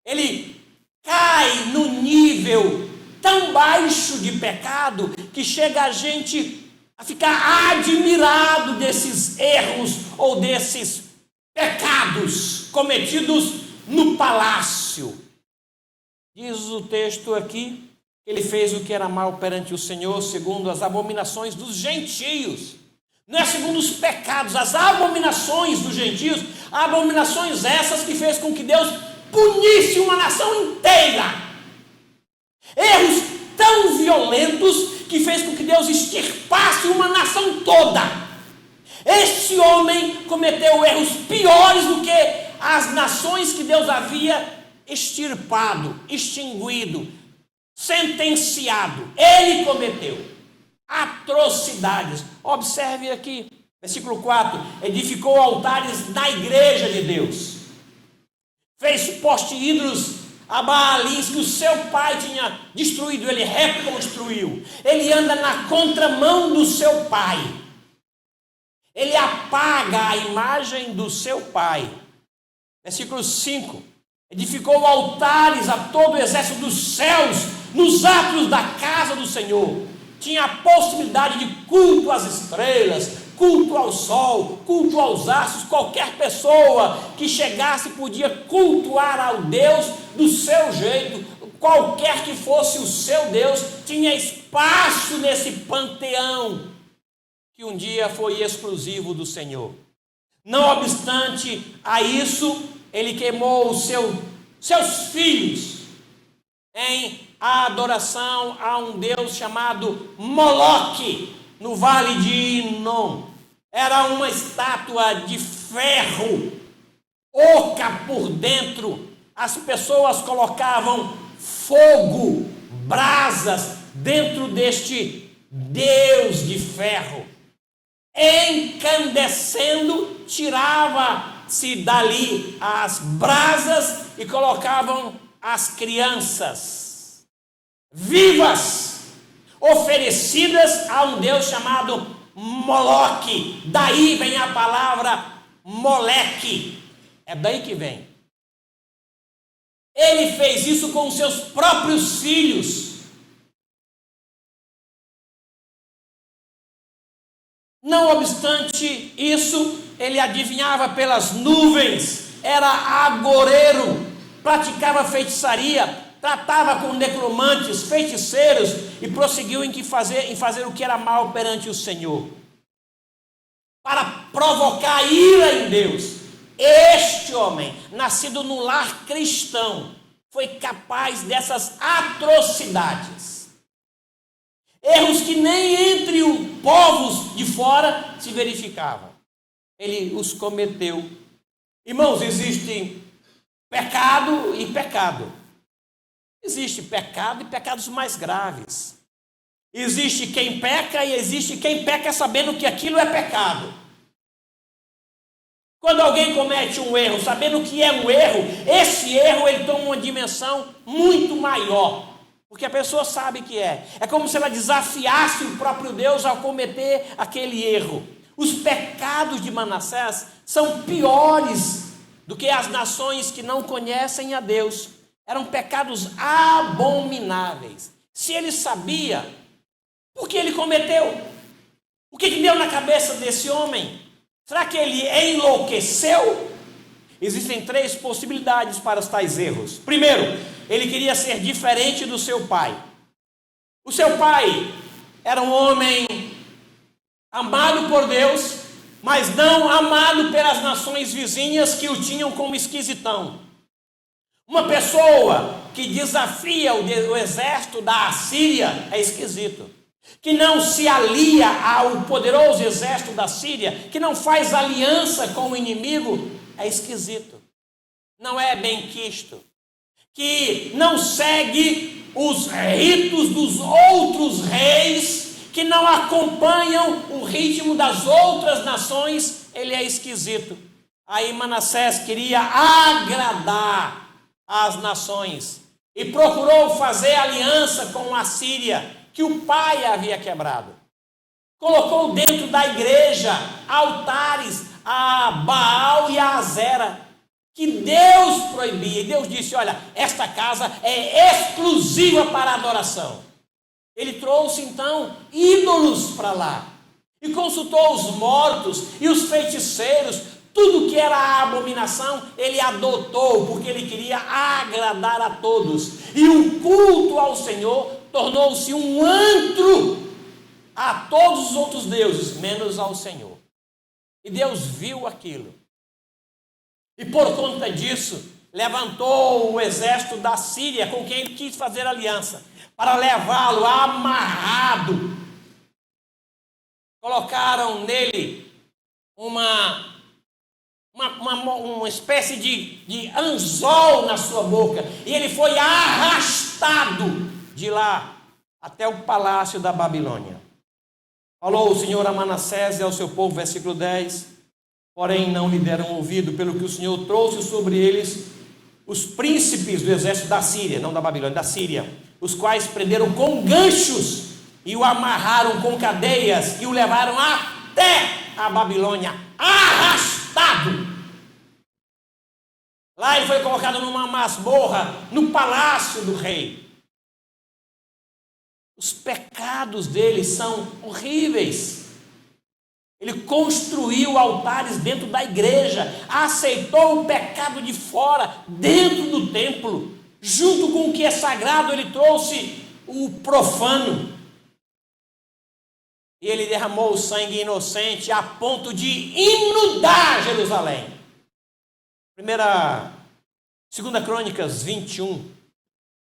ele cai no nível tão baixo de pecado que chega a gente a ficar admirado desses erros ou desses pecados cometidos no palácio. Diz o texto aqui que ele fez o que era mal perante o Senhor segundo as abominações dos gentios. Não é segundo os pecados, as abominações dos gentios, abominações essas que fez com que Deus punisse uma nação inteira. Erros tão violentos que fez com que Deus extirpasse uma nação toda. Este homem cometeu erros piores do que as nações que Deus havia extirpado, extinguido, sentenciado. Ele cometeu atrocidades. Observe aqui, versículo 4: edificou altares na igreja de Deus, fez poste ídolos a Baalins que o seu pai tinha destruído, ele reconstruiu. Ele anda na contramão do seu pai. Ele apaga a imagem do seu pai. Versículo 5. Edificou altares a todo o exército dos céus, nos átrios da casa do Senhor. Tinha a possibilidade de culto às estrelas, culto ao sol, culto aos astros. Qualquer pessoa que chegasse podia cultuar ao Deus do seu jeito. Qualquer que fosse o seu Deus, tinha espaço nesse panteão que um dia foi exclusivo do Senhor. Não obstante a isso, ele queimou seus filhos em adoração a um Deus chamado Moloque, no vale de Inom. Era uma estátua de ferro, oca por dentro. As pessoas colocavam fogo, brasas dentro deste Deus de ferro. Encandecendo, tirava-se dali as brasas e colocavam as crianças vivas, oferecidas a um Deus chamado Moloque. Daí vem a palavra Moleque, é daí que vem. Ele fez isso com os seus próprios filhos. Não obstante isso, ele adivinhava pelas nuvens, era agoreiro, praticava feitiçaria, tratava com necromantes, feiticeiros e prosseguiu em fazer o que era mal perante o Senhor, para provocar ira em Deus. Este homem, nascido no lar cristão, foi capaz dessas atrocidades. Erros que nem entre os povos de fora se verificavam. Ele os cometeu. Irmãos, existe pecado e pecado. Existe pecado e pecados mais graves. Existe quem peca e existe quem peca sabendo que aquilo é pecado. Quando alguém comete um erro, sabendo que é um erro, esse erro ele toma uma dimensão muito maior. Porque a pessoa sabe que é. É como se ela desafiasse o próprio Deus ao cometer aquele erro. Os pecados de Manassés são piores do que as nações que não conhecem a Deus. Eram pecados abomináveis. Se ele sabia, por que ele cometeu? O que deu na cabeça desse homem? Será que ele enlouqueceu? Existem 3 possibilidades para os tais erros. Primeiro, ele queria ser diferente do seu pai. O seu pai era um homem amado por Deus, mas não amado pelas nações vizinhas que o tinham como esquisitão. Uma pessoa que desafia o exército da Assíria é esquisito. Que não se alia ao poderoso exército da Síria, que não faz aliança com o inimigo, é esquisito. Não é bem quisto. Que não segue os ritos dos outros reis, que não acompanham o ritmo das outras nações, ele é esquisito. Aí Manassés queria agradar as nações e procurou fazer aliança com a Síria, que o pai havia quebrado. Colocou dentro da igreja altares a Baal e a Azera, que Deus proibia. E Deus disse: olha, esta casa é exclusiva para adoração. Ele trouxe então ídolos para lá e consultou os mortos e os feiticeiros. Tudo que era abominação ele adotou, porque ele queria agradar a todos. E o culto ao Senhor tornou-se um antro a todos os outros deuses, menos ao Senhor. E Deus viu aquilo. E por conta disso, levantou o exército da Síria, com quem ele quis fazer aliança, para levá-lo amarrado. Colocaram nele uma espécie de anzol na sua boca, e ele foi arrastado de lá até o palácio da Babilônia. Falou o Senhor a Manassés e ao seu povo, versículo 10, porém não lhe deram ouvido, pelo que o Senhor trouxe sobre eles os príncipes do exército da Síria, não da Babilônia, da Síria, os quais prenderam com ganchos e o amarraram com cadeias e o levaram até à Babilônia, arrastado. Lá ele foi colocado numa masmorra, no palácio do rei. Os pecados dele são horríveis. Ele construiu altares dentro da igreja, aceitou o pecado de fora, dentro do templo. Junto com o que é sagrado, ele trouxe o profano. E ele derramou sangue inocente a ponto de inundar Jerusalém. 2 Crônicas 21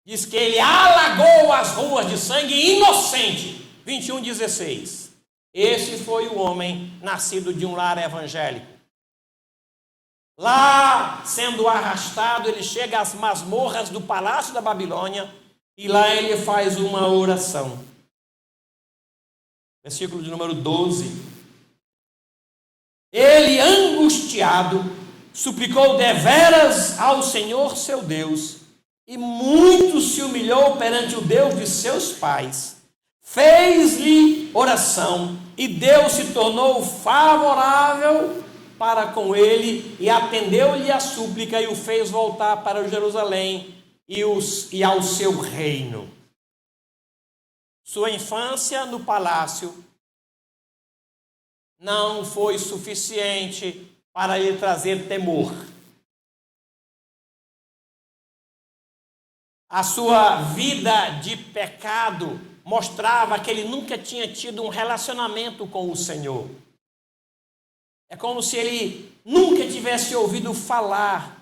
diz que ele alagou as ruas de sangue inocente. 21:16. Esse foi o homem nascido de um lar evangélico. Lá, sendo arrastado, ele chega às masmorras do palácio da Babilônia e lá ele faz uma oração. Versículo de número 12. Ele, angustiado, suplicou deveras ao Senhor seu Deus e muito se humilhou perante o Deus de seus pais. Fez-lhe oração e Deus se tornou favorável para com ele e atendeu-lhe a súplica e o fez voltar para Jerusalém e ao seu reino. Sua infância no palácio não foi suficiente para lhe trazer temor. A sua vida de pecado mostrava que ele nunca tinha tido um relacionamento com o Senhor. É como se ele nunca tivesse ouvido falar.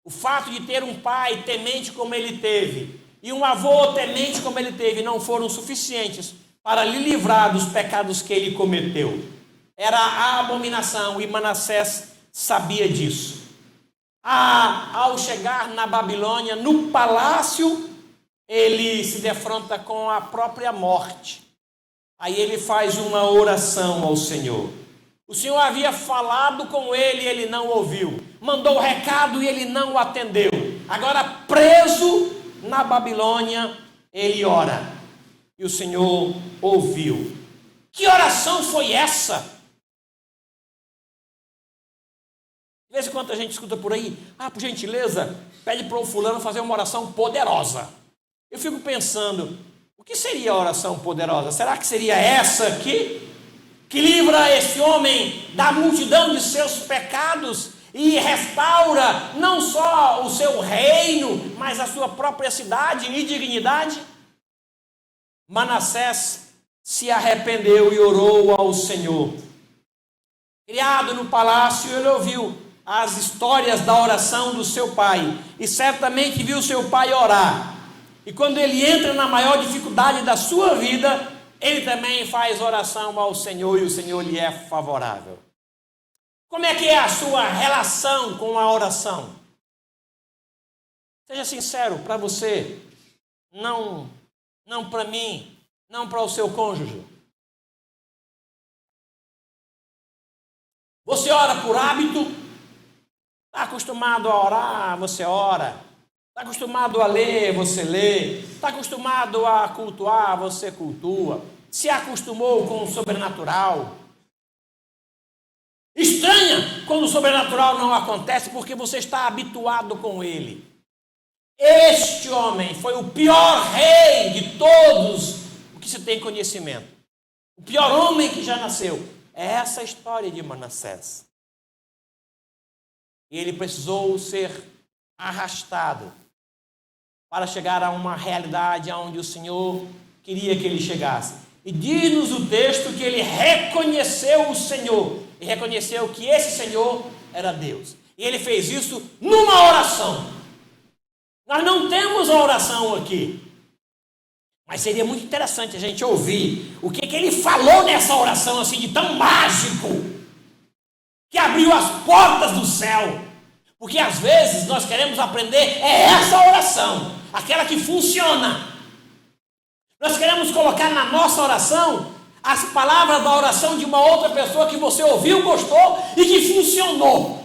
O fato de ter um pai temente como ele teve e um avô temente como ele teve não foram suficientes para lhe livrar dos pecados que ele cometeu. Era a abominação e Manassés sabia disso. Ao chegar na Babilônia, no palácio, ele se defronta com a própria morte. Aí ele faz uma oração ao Senhor. O Senhor havia falado com ele e ele não ouviu. Mandou o recado e ele não o atendeu. Agora, preso na Babilônia, ele ora. E o Senhor ouviu. Que oração foi essa? De vez em quando a gente escuta por aí, por gentileza, pede para o fulano fazer uma oração poderosa. Eu fico pensando, o que seria a oração poderosa? Será que seria essa aqui? Que livra esse homem da multidão de seus pecados e restaura não só o seu reino, mas a sua própria cidade e dignidade? Manassés se arrependeu e orou ao Senhor. Criado no palácio, ele ouviu as histórias da oração do seu pai e certamente viu seu pai orar. E quando ele entra na maior dificuldade da sua vida, ele também faz oração ao Senhor e o Senhor lhe é favorável. Como é que é a sua relação com a oração? Seja sincero para você, não para mim, não para o seu cônjuge. Você ora por hábito? Está acostumado a orar? Você ora. Está acostumado a ler? Você lê. Está acostumado a cultuar? Você cultua. Se acostumou com o sobrenatural? Estranha quando o sobrenatural não acontece porque você está habituado com ele. Este homem foi o pior rei de todos o que se tem conhecimento. O pior homem que já nasceu. É essa a história de Manassés. E ele precisou ser arrastado para chegar a uma realidade onde o Senhor queria que ele chegasse. E diz-nos o texto que ele reconheceu o Senhor e reconheceu que esse Senhor era Deus. E ele fez isso numa oração. Nós não temos a oração aqui, mas seria muito interessante a gente ouvir o que ele falou nessa oração assim de tão mágico, que abriu as portas do céu. Porque às vezes nós queremos aprender essa oração, aquela que funciona. Nós queremos colocar na nossa oração as palavras da oração de uma outra pessoa que você ouviu, gostou e que funcionou.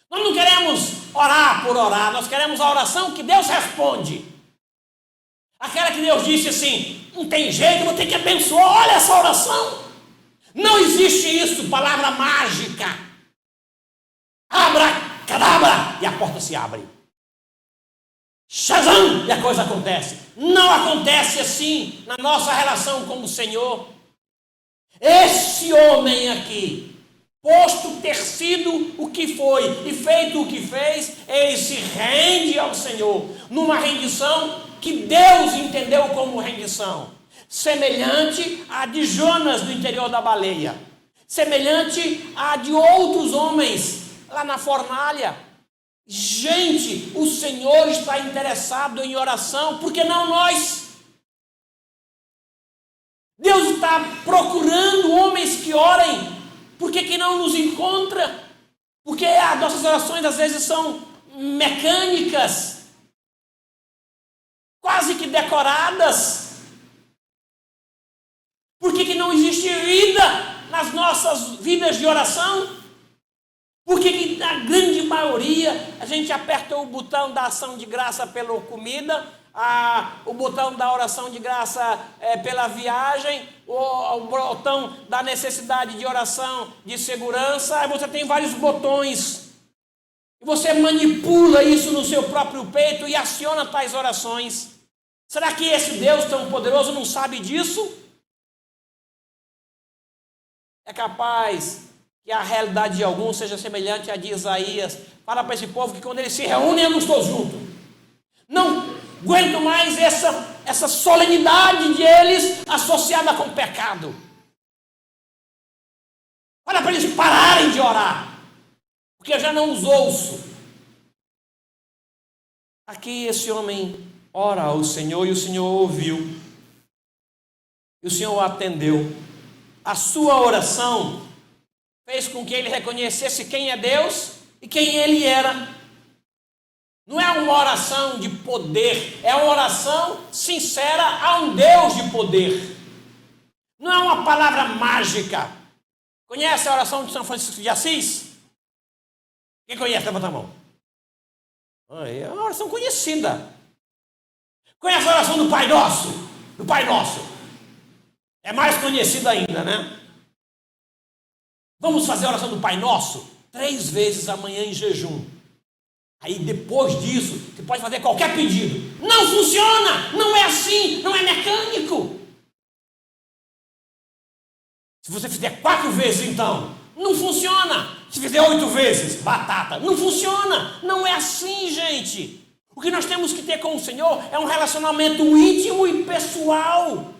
Nós não queremos orar por orar, nós queremos a oração que Deus responde. Aquela que Deus disse assim, não tem jeito, vou ter que abençoar, olha essa oração. Não existe isso, palavra mágica. Abracadabra, e a porta se abre. Shazam, e a coisa acontece. Não acontece assim na nossa relação com o Senhor. Esse homem aqui, posto ter sido o que foi e feito o que fez, ele se rende ao Senhor, numa rendição que Deus entendeu como rendição, semelhante à de Jonas no interior da baleia, semelhante à de outros homens lá na fornalha. Gente, o Senhor está interessado em oração, por que não nós? Deus está procurando homens que orem, por que não nos encontra? Porque as nossas orações às vezes são mecânicas, quase que decoradas. Por que não existe vida nas nossas vidas de oração? Por que na grande maioria a gente aperta o botão da ação de graça pela comida, o botão da oração de graça pela viagem, o botão da necessidade de oração de segurança, aí você tem vários botões. E você manipula isso no seu próprio peito e aciona tais orações. Será que esse Deus tão poderoso não sabe disso? É capaz que a realidade de alguns seja semelhante à de Isaías. Fala para esse povo que quando eles se reúnem eu não estou junto. Não aguento mais essa solenidade de eles associada com pecado. Fala para eles pararem de orar, porque eu já não os ouço. Aqui esse homem ora ao Senhor e o Senhor ouviu. E o Senhor o atendeu. A sua oração fez com que ele reconhecesse quem é Deus e quem ele era. Não é uma oração de poder, é uma oração sincera a um Deus de poder. Não é uma palavra mágica. Conhece a oração de São Francisco de Assis? Quem conhece? Levanta a mão. É uma oração conhecida. Conhece a oração do Pai Nosso? Do Pai Nosso. É mais conhecida ainda, né? Vamos fazer a oração do Pai Nosso 3 vezes amanhã em jejum. Aí depois disso, você pode fazer qualquer pedido. Não funciona, não é assim, não é mecânico. Se você fizer 4 vezes então, não funciona. Se fizer 8 vezes, batata, não funciona. Não é assim, gente. O que nós temos que ter com o Senhor é um relacionamento íntimo e pessoal.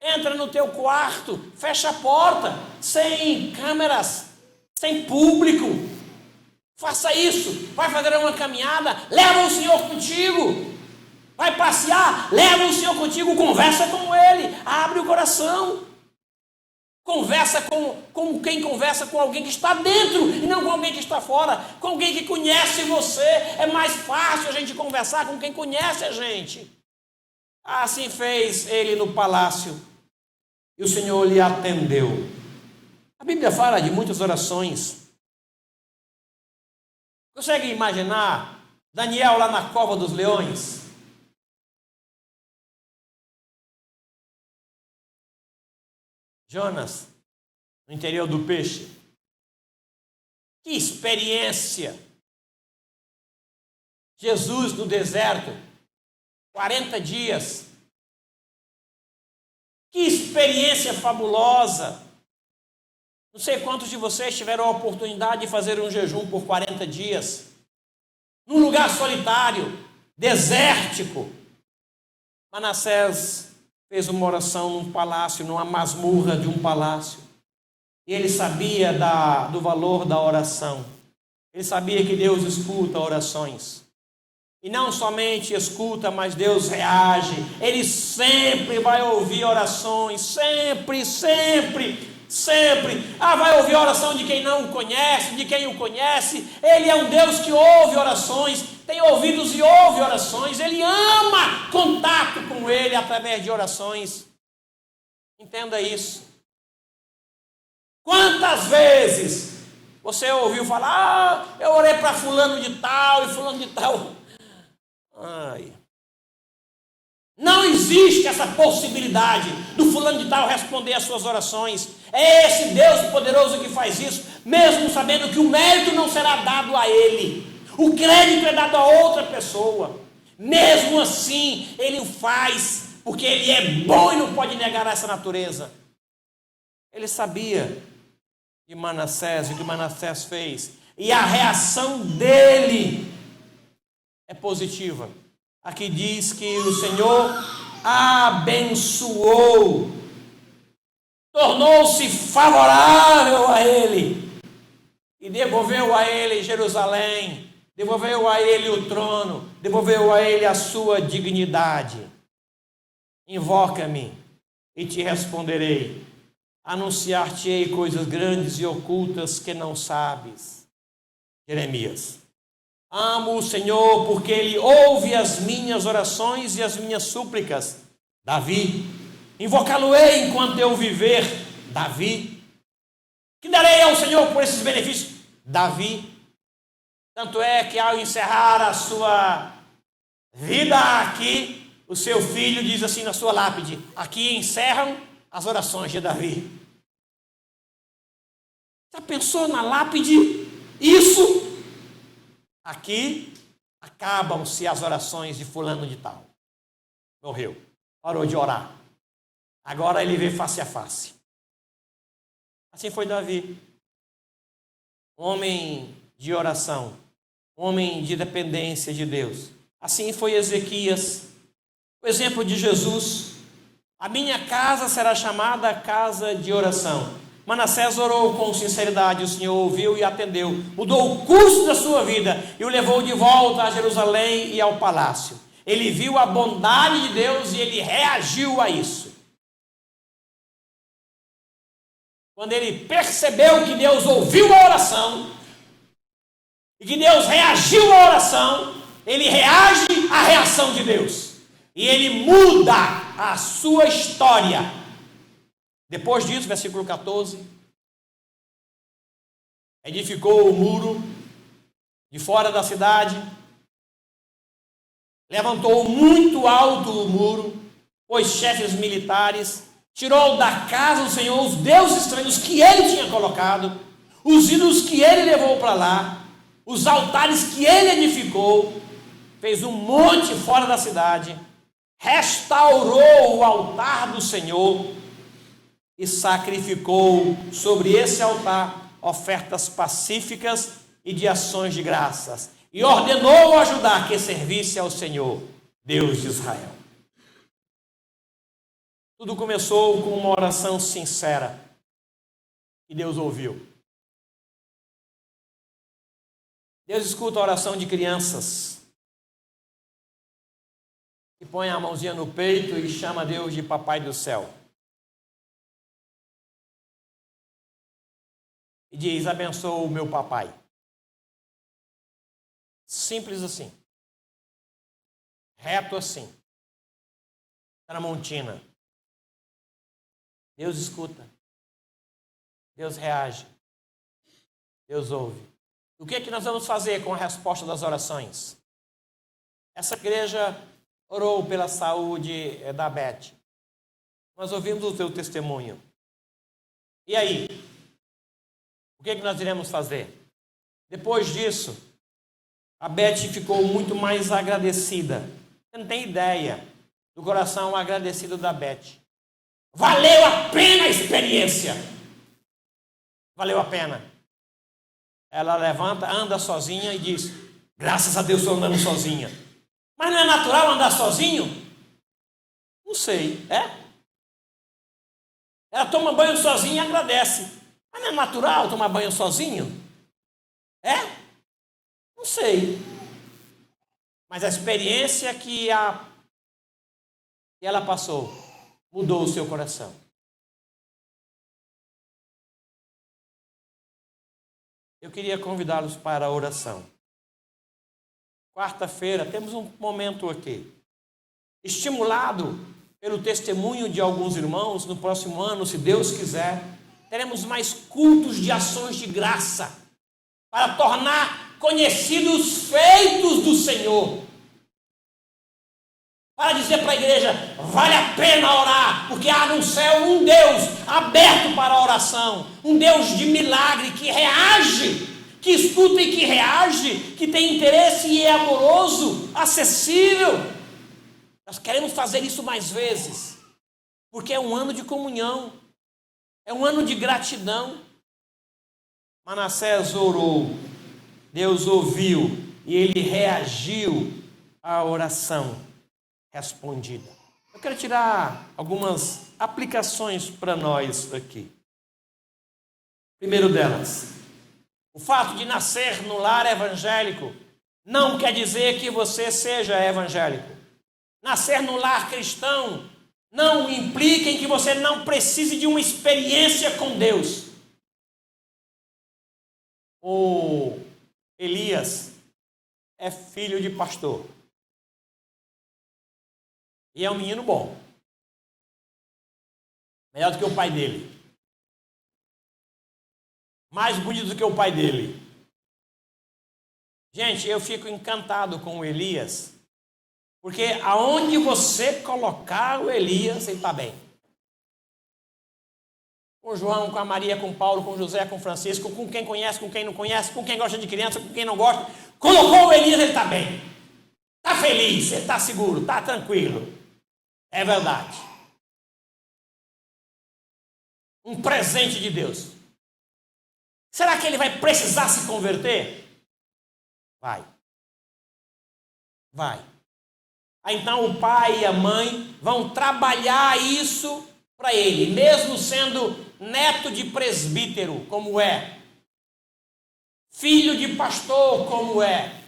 Entra no teu quarto, fecha a porta, sem câmeras, sem público. Faça isso. Vai fazer uma caminhada, leva o Senhor contigo. Vai passear, leva o Senhor contigo, conversa com Ele, abre o coração. Conversa com quem conversa com alguém que está dentro e não com alguém que está fora, com alguém que conhece você. É mais fácil a gente conversar com quem conhece a gente. Assim fez ele no palácio. E o Senhor lhe atendeu. A Bíblia fala de muitas orações. Consegue imaginar Daniel lá na cova dos leões? Jonas no interior do peixe. Que experiência! Jesus no deserto, 40 dias. Que experiência fabulosa! Não sei quantos de vocês tiveram a oportunidade de fazer um jejum por 40 dias, num lugar solitário, desértico. Manassés fez uma oração num palácio, numa masmorra de um palácio. E ele sabia do valor da oração. Ele sabia que Deus escuta orações. E não somente escuta, mas Deus reage. Ele sempre vai ouvir orações. Sempre, sempre, sempre. Vai ouvir a oração de quem não o conhece, de quem o conhece. Ele é um Deus que ouve orações. Tem ouvidos e ouve orações. Ele ama contato com Ele através de orações. Entenda isso. Quantas vezes você ouviu falar, eu orei para fulano de tal e fulano de tal. Não existe essa possibilidade do fulano de tal responder às suas orações. É esse Deus poderoso que faz isso, mesmo sabendo que o mérito não será dado a ele. O crédito é dado a outra pessoa. Mesmo assim, ele o faz, porque ele é bom e não pode negar essa natureza. Ele sabia de Manassés, o que Manassés fez, e a reação dele é positiva. Aqui diz que o Senhor abençoou, tornou-se favorável a ele e devolveu a ele Jerusalém, devolveu a ele o trono, devolveu a ele a sua dignidade. Invoca-me e te responderei, anunciar-te-ei coisas grandes e ocultas que não sabes. Jeremias. Amo o Senhor porque Ele ouve as minhas orações e as minhas súplicas. Davi. Invocá-lo-ei enquanto eu viver. Davi. Que darei ao Senhor por esses benefícios? Davi. Tanto é que ao encerrar a sua vida aqui, o seu filho diz assim na sua lápide: aqui encerram as orações de Davi. Já pensou na lápide? Isso? Aqui acabam-se as orações de fulano de tal. Morreu. Parou de orar. Agora ele vê face a face. Assim foi Davi. Homem de oração. Homem de dependência de Deus. Assim foi Ezequias. O exemplo de Jesus. A minha casa será chamada casa de oração. Manassés orou com sinceridade, o Senhor ouviu e atendeu, mudou o curso da sua vida e o levou de volta a Jerusalém e ao palácio. Ele viu a bondade de Deus e ele reagiu a isso. Quando ele percebeu que Deus ouviu a oração e que Deus reagiu à oração, ele reage à reação de Deus e ele muda a sua história. Depois disso, versículo 14, edificou o muro de fora da cidade, levantou muito alto o muro, pôs chefes militares, tirou da casa do Senhor os deuses estranhos que ele tinha colocado, os ídolos que ele levou para lá, os altares que ele edificou, fez um monte fora da cidade, restaurou o altar do Senhor, e sacrificou sobre esse altar ofertas pacíficas e de ações de graças. E ordenou a Judá que servisse ao Senhor, Deus de Israel. Tudo começou com uma oração sincera. E Deus ouviu. Deus escuta a oração de crianças. Que põe a mãozinha no peito e chama Deus de Papai do Céu. E diz: abençoa o meu papai. Simples assim. Reto assim. Tramontina. Deus escuta. Deus reage. Deus ouve. O que é que nós vamos fazer com a resposta das orações? Essa igreja orou pela saúde da Beth. Nós ouvimos o teu testemunho. E aí? O que é que nós iremos fazer? Depois disso, a Beth ficou muito mais agradecida. Você não tem ideia do coração agradecido da Beth. Valeu a pena a experiência. Valeu a pena. Ela levanta, anda sozinha e diz: graças a Deus estou andando sozinha. Mas não é natural andar sozinho? Não sei, é? Ela toma banho sozinha e agradece. Mas não é natural tomar banho sozinho? É? Não sei. Mas a experiência que ela passou mudou o seu coração. Eu queria convidá-los para a oração. Quarta-feira temos um momento aqui. Estimulado pelo testemunho de alguns irmãos, no próximo ano, se Deus quiser, teremos mais cultos de ações de graça para tornar conhecidos os feitos do Senhor, para dizer para a igreja: vale a pena orar, porque há no céu um Deus aberto para a oração, um Deus de milagre que reage, que escuta e que reage, que tem interesse e é amoroso, acessível. Nós queremos fazer isso mais vezes, porque é um ano de comunhão, é um ano de gratidão. Manassés orou, Deus ouviu e ele reagiu à oração respondida. Eu quero tirar algumas aplicações para nós aqui. Primeiro delas, o fato de nascer no lar evangélico não quer dizer que você seja evangélico. Nascer no lar cristão não implica em que você não precise de uma experiência com Deus. O Elias é filho de pastor. E é um menino bom. Melhor do que o pai dele. Mais bonito do que o pai dele. Gente, eu fico encantado com o Elias, porque aonde você colocar o Elias, ele está bem. Com João, com a Maria, com Paulo, com José, com Francisco, com quem conhece, com quem não conhece, com quem gosta de criança, com quem não gosta. Colocou o Elias, ele está bem. Está feliz, ele está seguro, está tranquilo. É verdade. Um presente de Deus. Será que ele vai precisar se converter? Vai. Vai. Aí, então o pai e a mãe vão trabalhar isso para ele, mesmo sendo neto de presbítero, como é, filho de pastor, como é,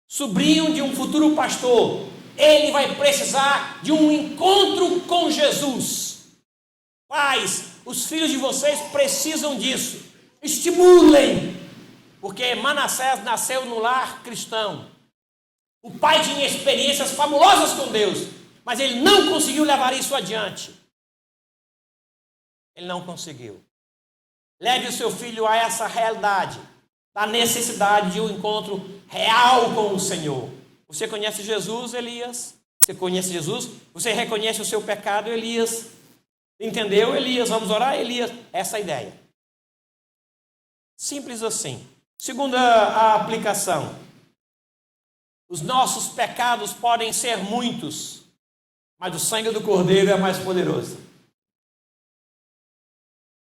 sobrinho de um futuro pastor, ele vai precisar de um encontro com Jesus. Pais, os filhos de vocês precisam disso. Estimulem, porque Manassés nasceu no lar cristão. O pai tinha experiências fabulosas com Deus, mas ele não conseguiu levar isso adiante. Ele não conseguiu. Leve o seu filho a essa realidade, da necessidade de um encontro real com o Senhor. Você conhece Jesus, Elias? Você conhece Jesus? Você reconhece o seu pecado, Elias? Entendeu, Elias? Vamos orar, Elias? Essa é a ideia. Simples assim. Segunda a aplicação. Os nossos pecados podem ser muitos, mas o sangue do Cordeiro é mais poderoso.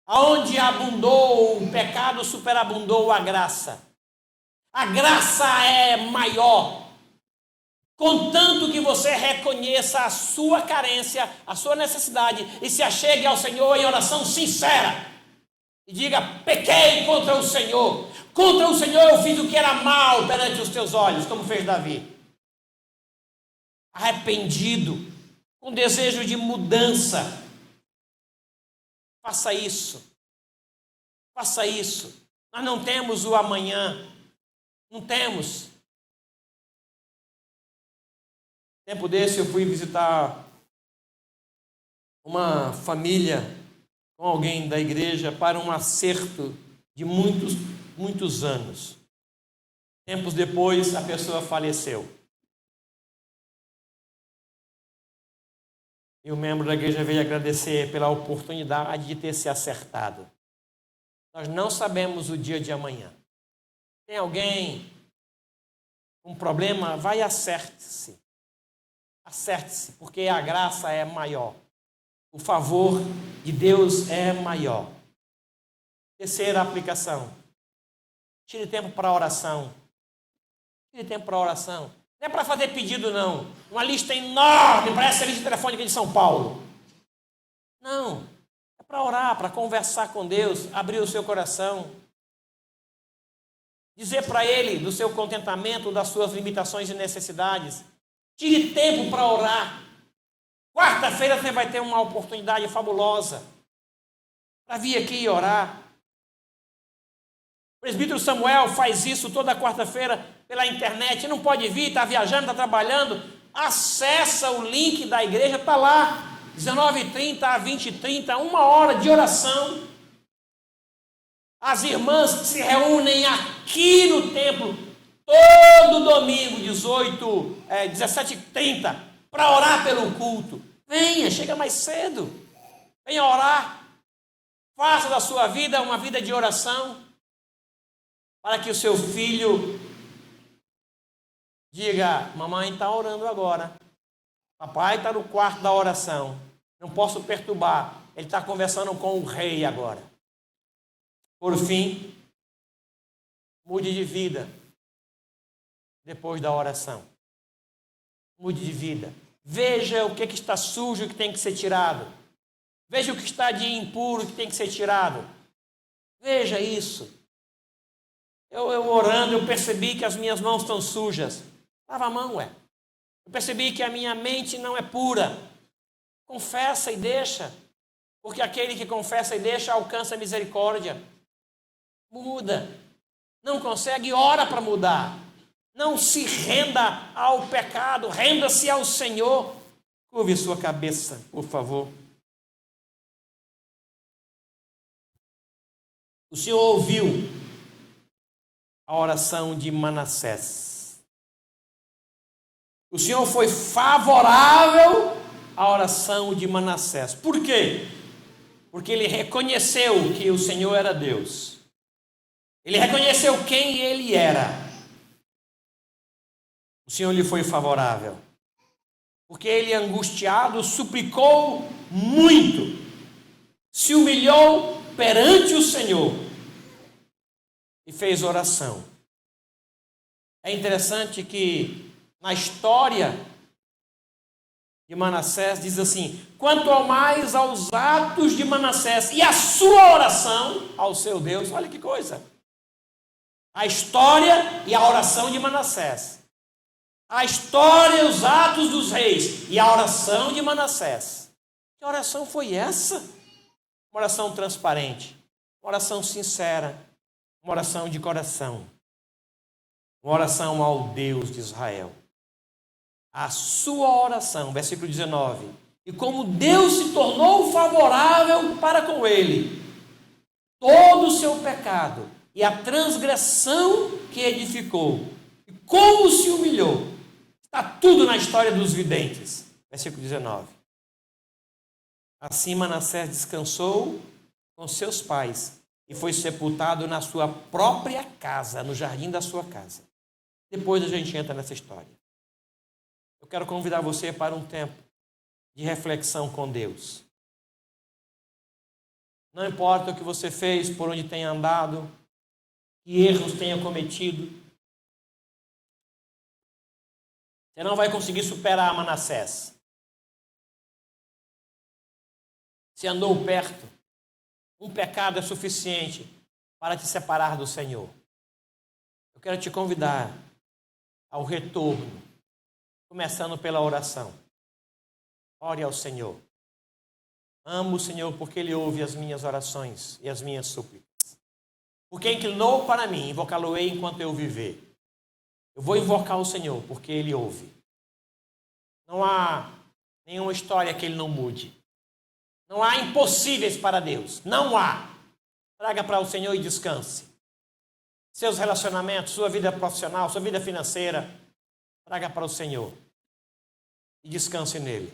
Aonde abundou o pecado, superabundou a graça. A graça é maior. Contanto que você reconheça a sua carência, a sua necessidade e se achegue ao Senhor em oração sincera. E diga: pequei contra o Senhor. Contra o Senhor eu fiz o que era mal perante os teus olhos, como fez Davi. Arrependido, com desejo de mudança. Faça isso. Faça isso. Nós não temos o amanhã. Não temos. Tempo desse eu fui visitar uma família com alguém da igreja para um acerto de muitos anos. Tempos depois a pessoa faleceu. E o membro da igreja veio agradecer pela oportunidade de ter se acertado. Nós não sabemos o dia de amanhã. Tem alguém com problema? Vai e acerte-se. Acerte-se, porque a graça é maior. O favor de Deus é maior. Terceira aplicação. Tire tempo para oração. Tire tempo para oração. Não é para fazer pedido, não. Uma lista enorme, parece a lista telefônica de São Paulo. Não. É para orar, para conversar com Deus, abrir o seu coração. Dizer para Ele do seu contentamento, das suas limitações e necessidades. Tire tempo para orar. Quarta-feira você vai ter uma oportunidade fabulosa para vir aqui e orar. O presbítero Samuel faz isso toda quarta-feira pela internet. Não pode vir, está viajando, está trabalhando. Acessa o link da igreja, está lá. 19h30 a 20h30, 1 hora de oração. As irmãs se reúnem aqui no templo todo domingo, 17h30. para orar pelo culto. Venha, chega mais cedo. Venha orar. Faça da sua vida uma vida de oração, para que o seu filho diga: mamãe está orando agora. Papai está no quarto da oração. Não posso perturbar. Ele está conversando com o rei agora. Por fim, mude de vida depois da oração. Mude de vida. Veja o que está sujo que tem que ser tirado. Veja o que está de impuro que tem que ser tirado. Veja isso. Eu orando, eu percebi que as minhas mãos estão sujas. Lava a mão, ué. Eu percebi que a minha mente não é pura. Confessa e deixa. Porque aquele que confessa e deixa alcança a misericórdia. Muda. Não consegue, ora para mudar. Não se renda ao pecado, renda-se ao Senhor. Curve sua cabeça, por favor. O Senhor ouviu a oração de Manassés. O Senhor foi favorável à oração de Manassés. Por quê? Porque ele reconheceu que o Senhor era Deus. Ele reconheceu quem ele era. O Senhor lhe foi favorável. Porque ele, angustiado, suplicou muito. Se humilhou perante o Senhor e fez oração. É interessante que na história de Manassés diz assim: quanto ao mais aos atos de Manassés e a sua oração ao seu Deus. Olha que coisa! A história e a oração de Manassés. A história e os atos dos reis e a oração de Manassés. Que oração foi essa? Uma oração transparente, uma oração sincera, uma oração de coração, uma oração ao Deus de Israel. A sua oração, versículo 19. E como Deus se tornou favorável para com ele, todo o seu pecado e a transgressão que edificou, e como se humilhou, está tudo na história dos videntes. Versículo 19. Assim Manassés descansou com seus pais e foi sepultado na sua própria casa, no jardim da sua casa. Depois a gente entra nessa história. Eu quero convidar você para um tempo de reflexão com Deus. Não importa o que você fez, por onde tenha andado, que erros tenha cometido, você não vai conseguir superar Manassés. Se andou perto, um pecado é suficiente para te separar do Senhor. Eu quero te convidar ao retorno, começando pela oração. Ore ao Senhor. Amo o Senhor porque Ele ouve as minhas orações e as minhas súplicas. Porque inclinou para mim, invocá-lo-ei enquanto eu viver. Eu vou invocar o Senhor porque Ele ouve. Não há nenhuma história que Ele não mude. Não há impossíveis para Deus. Não há. Traga para o Senhor e descanse. Seus relacionamentos, sua vida profissional, sua vida financeira, traga para o Senhor. E descanse nele.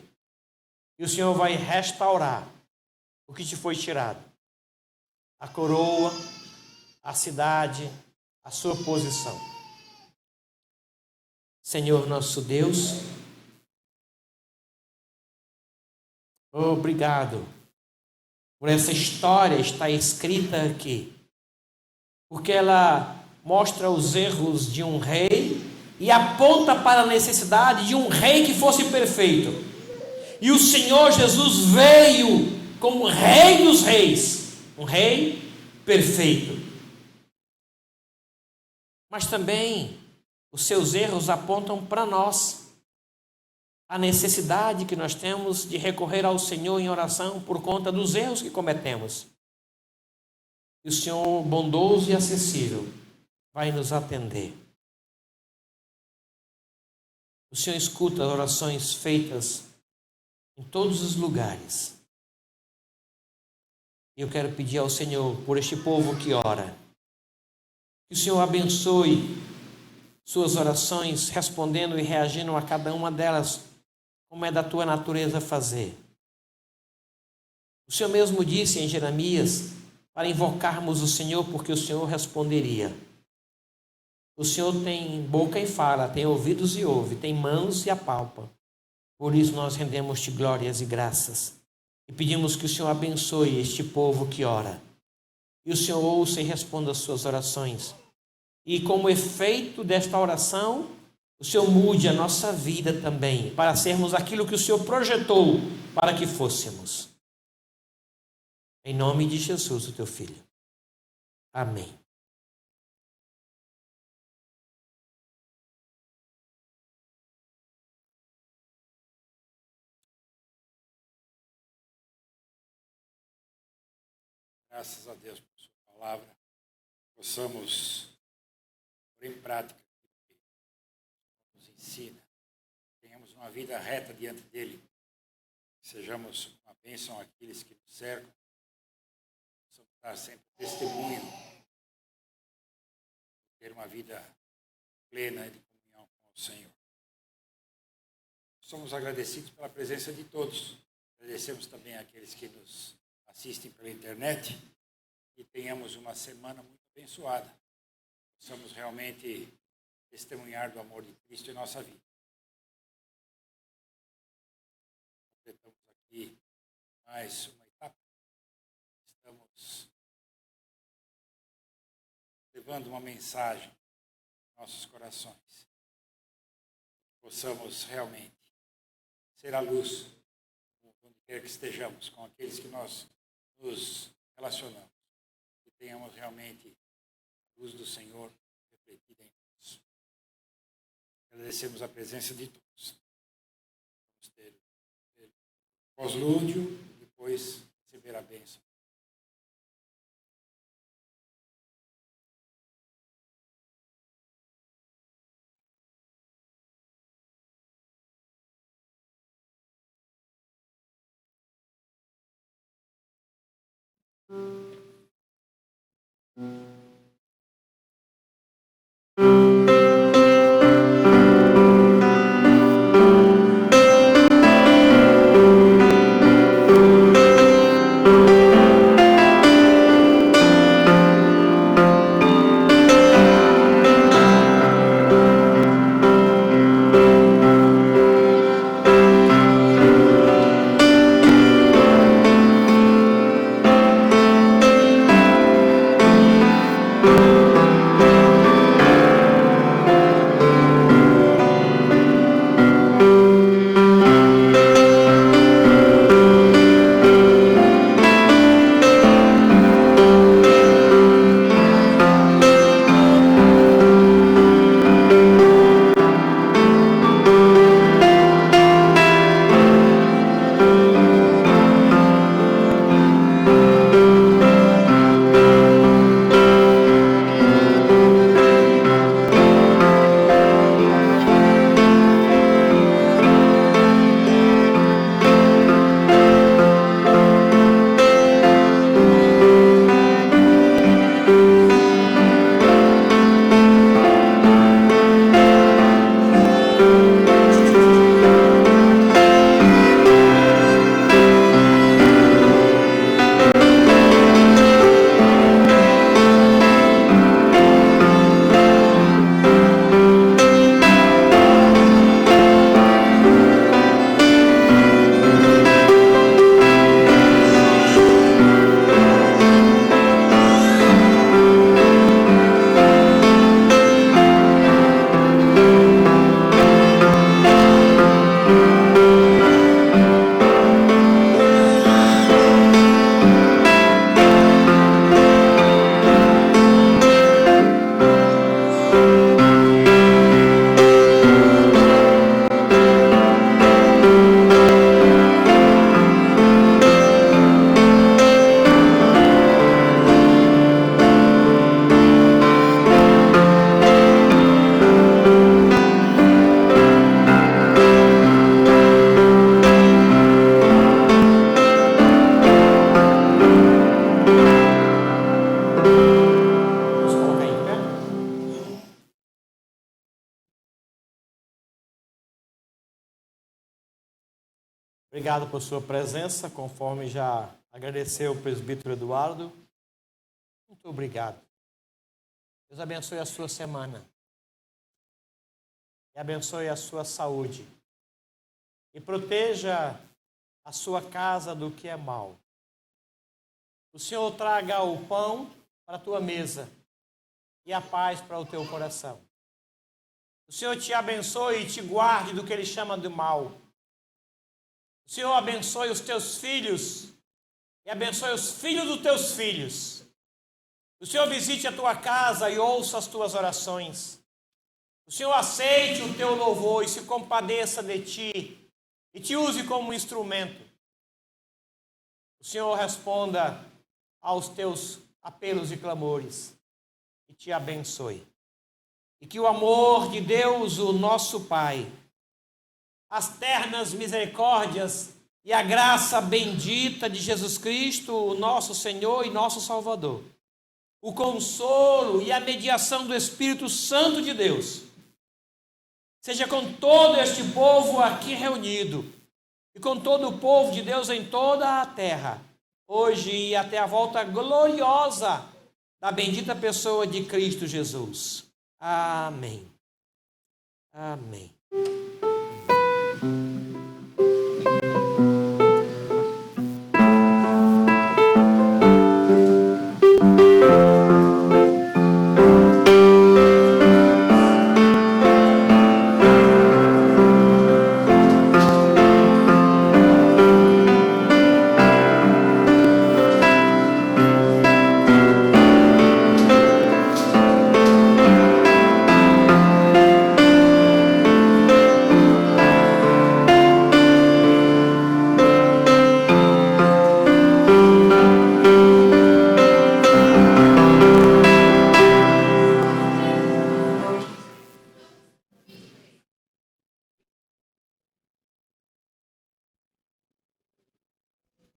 E o Senhor vai restaurar o que te foi tirado. A coroa, a cidade, a sua posição. Senhor nosso Deus, obrigado por essa história estar escrita aqui, porque ela mostra os erros de um rei e aponta para a necessidade de um rei que fosse perfeito. E o Senhor Jesus veio como Rei dos Reis, um rei perfeito. Mas também os seus erros apontam para nós a necessidade que nós temos de recorrer ao Senhor em oração por conta dos erros que cometemos. E o Senhor, bondoso e acessível, vai nos atender. O Senhor escuta as orações feitas em todos os lugares. E eu quero pedir ao Senhor por este povo que ora, que o Senhor abençoe suas orações, respondendo e reagindo a cada uma delas como é da tua natureza fazer. O Senhor mesmo disse em Jeremias para invocarmos o Senhor, porque o Senhor responderia. O Senhor tem boca e fala, tem ouvidos e ouve, tem mãos e apalpa. Por isso nós rendemos-te glórias e graças. E pedimos que o Senhor abençoe este povo que ora. E o Senhor ouça e responda as suas orações. E como efeito desta oração, o Senhor mude a nossa vida também, para sermos aquilo que o Senhor projetou para que fôssemos. Em nome de Jesus, o teu Filho. Amém. Graças a Deus por sua palavra, possamos pôr em prática o que nos ensina, tenhamos uma vida reta diante dele, sejamos uma bênção àqueles que nos cercam, possamos dar sempre testemunho, ter uma vida plena de comunhão com o Senhor. Somos agradecidos pela presença de todos, agradecemos também àqueles que nos assistem pela internet e tenhamos uma semana muito abençoada. Possamos realmente testemunhar do amor de Cristo em nossa vida. Completamos aqui mais uma etapa. Estamos levando uma mensagem aos nossos corações. Possamos realmente ser a luz onde quer que estejamos, com aqueles que nós nos relacionamos, que tenhamos realmente a luz do Senhor refletida em nós. Agradecemos a presença de todos. Vamos ter pós-lúdio, depois receber a bênção. Obrigado por sua presença, conforme já agradeceu o presbítero Eduardo. Muito obrigado. Deus abençoe a sua semana. E abençoe a sua saúde. E proteja a sua casa do que é mal. O Senhor traga o pão para a tua mesa e a paz para o teu coração. O Senhor te abençoe e te guarde do que Ele chama de mal. O Senhor abençoe os teus filhos e abençoe os filhos dos teus filhos. O Senhor visite a tua casa e ouça as tuas orações. O Senhor aceite o teu louvor e se compadeça de ti e te use como instrumento. O Senhor responda aos teus apelos e clamores e te abençoe. E que o amor de Deus, o nosso Pai, as ternas misericórdias e a graça bendita de Jesus Cristo, o nosso Senhor e nosso Salvador, o consolo e a mediação do Espírito Santo de Deus, seja com todo este povo aqui reunido e com todo o povo de Deus em toda a terra, hoje e até a volta gloriosa da bendita pessoa de Cristo Jesus. Amém. Amém.